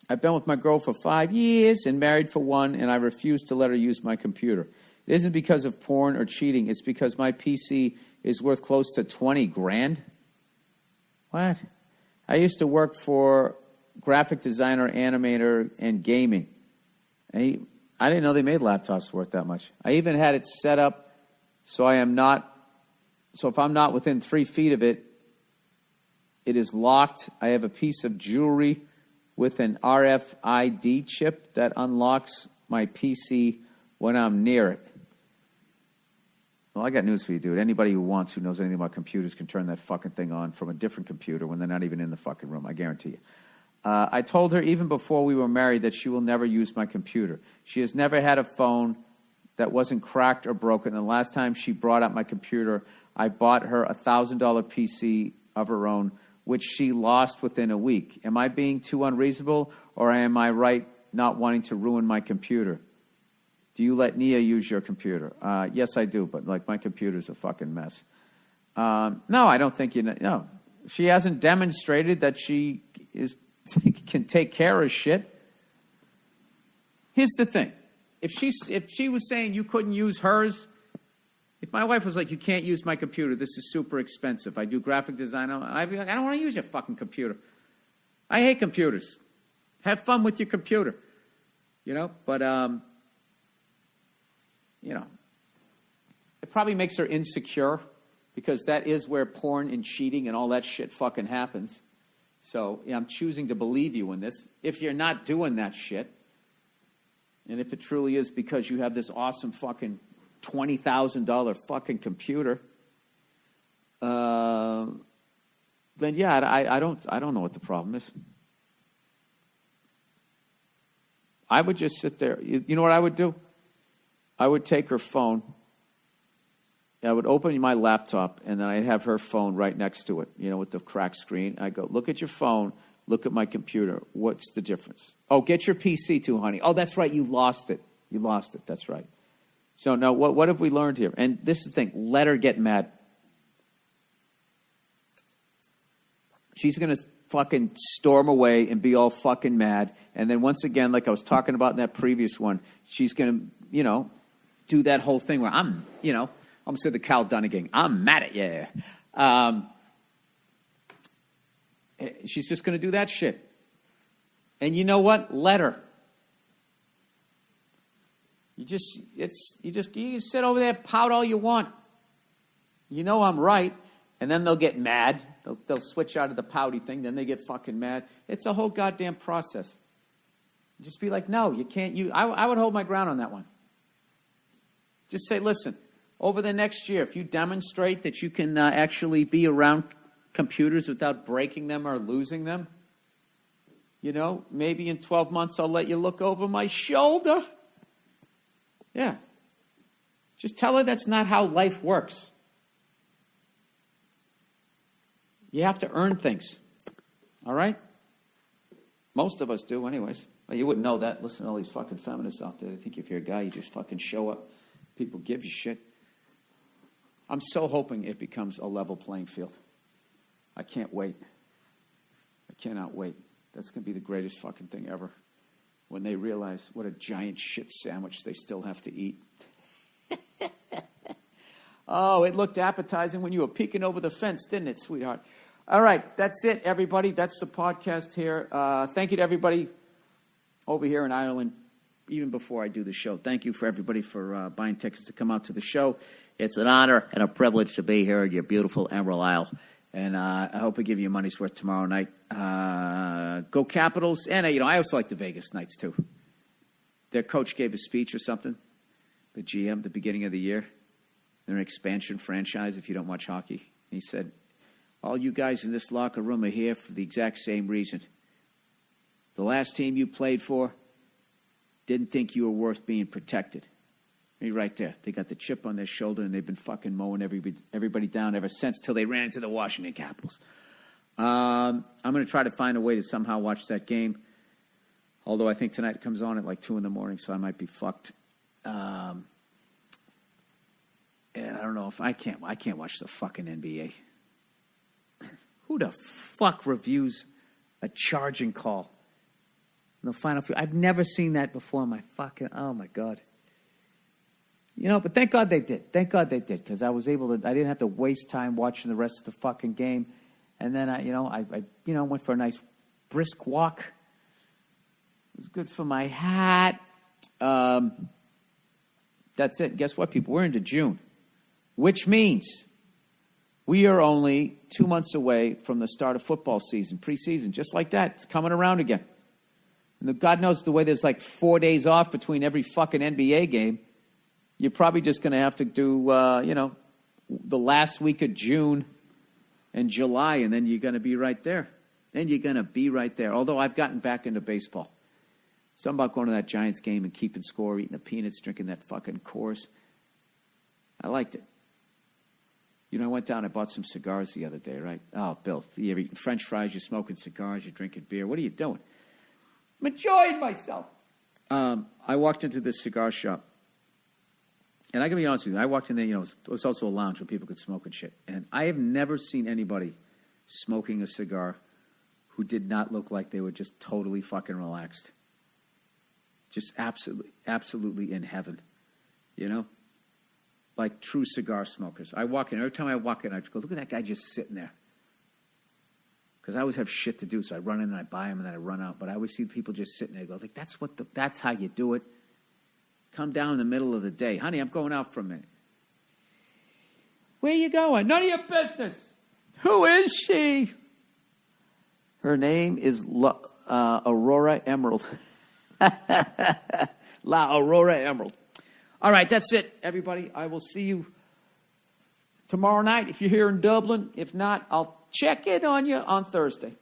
S2: I've been with my girl for 5 years and married for 1, and I refuse to let her use my computer. It isn't because of porn or cheating. It's because my PC is worth close to 20 grand. What? I used to work for graphic designer, animator, and gaming. I didn't know they made laptops worth that much. I even had it set up so if I'm not within 3 feet of it, it is locked. I have a piece of jewelry with an RFID chip that unlocks my PC when I'm near it. Well, I got news for you, dude. Anybody who knows anything about computers can turn that fucking thing on from a different computer when they're not even in the fucking room. I guarantee you. I told her even before we were married that she will never use my computer. She has never had a phone that wasn't cracked or broken. And the last time she brought up my computer, I bought her a $1,000 PC of her own, which she lost within a week. Am I being too unreasonable, or am I right not wanting to ruin my computer? Do you let Nia use your computer? Yes, I do, but like my computer's a fucking mess. No, I don't think no. She hasn't demonstrated that she can take care of shit. Here's the thing. If she was saying you couldn't use hers, if my wife was like, you can't use my computer, this is super expensive. I do graphic design, and I'd be like, I don't want to use your fucking computer. I hate computers. Have fun with your computer. But it probably makes her insecure because that is where porn and cheating and all that shit fucking happens. So I'm choosing to believe you in this. If you're not doing that shit, and if it truly is because you have this awesome fucking $20,000 fucking computer, then yeah, I don't know what the problem is. I would just sit there. You know what I would do? I would take her phone. I would open my laptop, and then I'd have her phone right next to it, with the cracked screen. I go, look at your phone, look at my computer. What's the difference? Oh, get your PC too, honey. Oh, that's right, you lost it. That's right. So now, what have we learned here? And this is the thing, let her get mad. She's going to fucking storm away and be all fucking mad. And then once again, like I was talking about in that previous one, she's going to, do that whole thing where I'm going to say the Cal Dunnigan, I'm mad at you. She's just going to do that shit. And you know what? Let her. You sit over there, pout all you want. I'm right. And then they'll get mad. They'll switch out of the pouty thing. Then they get fucking mad. It's a whole goddamn process. Just be like, no, you can't use. I would hold my ground on that one. Just say, listen, over the next year, if you demonstrate that you can actually be around computers without breaking them or losing them, maybe in 12 months I'll let you look over my shoulder. Yeah. Just tell her that's not how life works. You have to earn things. All right? Most of us do anyways. Well, you wouldn't know that. Listen to all these fucking feminists out there. They think if you're a guy, you just fucking show up. People give you shit. I'm so hoping it becomes a level playing field. I can't wait. I cannot wait. That's going to be the greatest fucking thing ever. When they realize what a giant shit sandwich they still have to eat. Oh, it looked appetizing when you were peeking over the fence, didn't it, sweetheart? All right, that's it, everybody. That's the podcast here. Thank you to everybody over here in Ireland, even before I do the show. Thank you for everybody for buying tickets to come out to the show. It's an honor and a privilege to be here in your beautiful Emerald Isle. And I hope we give you money's worth tomorrow night. Go Capitals. And, I also like the Vegas Knights, too. Their coach gave a speech or something, the GM, the beginning of the year. They're an expansion franchise if you don't watch hockey. He said, all you guys in this locker room are here for the exact same reason. The last team you played for didn't think you were worth being protected. Me right there. They got the chip on their shoulder, and they've been fucking mowing everybody down ever since, till they ran into the Washington Capitals. I'm going to try to find a way to somehow watch that game. Although I think tonight comes on at like 2 a.m, so I might be fucked. And I don't know if I can't watch the fucking NBA. Who the fuck reviews a charging call in the final few? I've never seen that before. Oh my God. But thank God they did. Thank God they did, because I didn't have to waste time watching the rest of the fucking game. And then I went for a nice brisk walk. It was good for my hat. That's it. Guess what, people? We're into June, which means we are only 2 months away from the start of football season, preseason, just like that. It's coming around again. And God knows the way there's like 4 days off between every fucking NBA game. You're probably just going to have to do, the last week of June and July, and then you're going to be right there. Although I've gotten back into baseball. Something about going to that Giants game and keeping score, eating the peanuts, drinking that fucking Coors. I liked it. I went down and bought some cigars the other day, right? Oh, Bill, you're eating French fries, you're smoking cigars, you're drinking beer. What are you doing? I'm enjoying myself. I walked into this cigar shop. And I can be honest with you, I walked in there, it was also a lounge where people could smoke and shit. And I have never seen anybody smoking a cigar who did not look like they were just totally fucking relaxed. Just absolutely in heaven, Like true cigar smokers. I walk in, every time I walk in, I go, look at that guy just sitting there. Because I always have shit to do, so I run in and I buy them and then I run out. But I always see people just sitting there. I go, like, that's how you do it. Come down in the middle of the day. Honey, I'm going out for a minute. Where you going? None of your business. Who is she? Her name is Aurora Emerald. La Aurora Emerald. All right, that's it, everybody. I will see you tomorrow night if you're here in Dublin. If not, I'll check in on you on Thursday.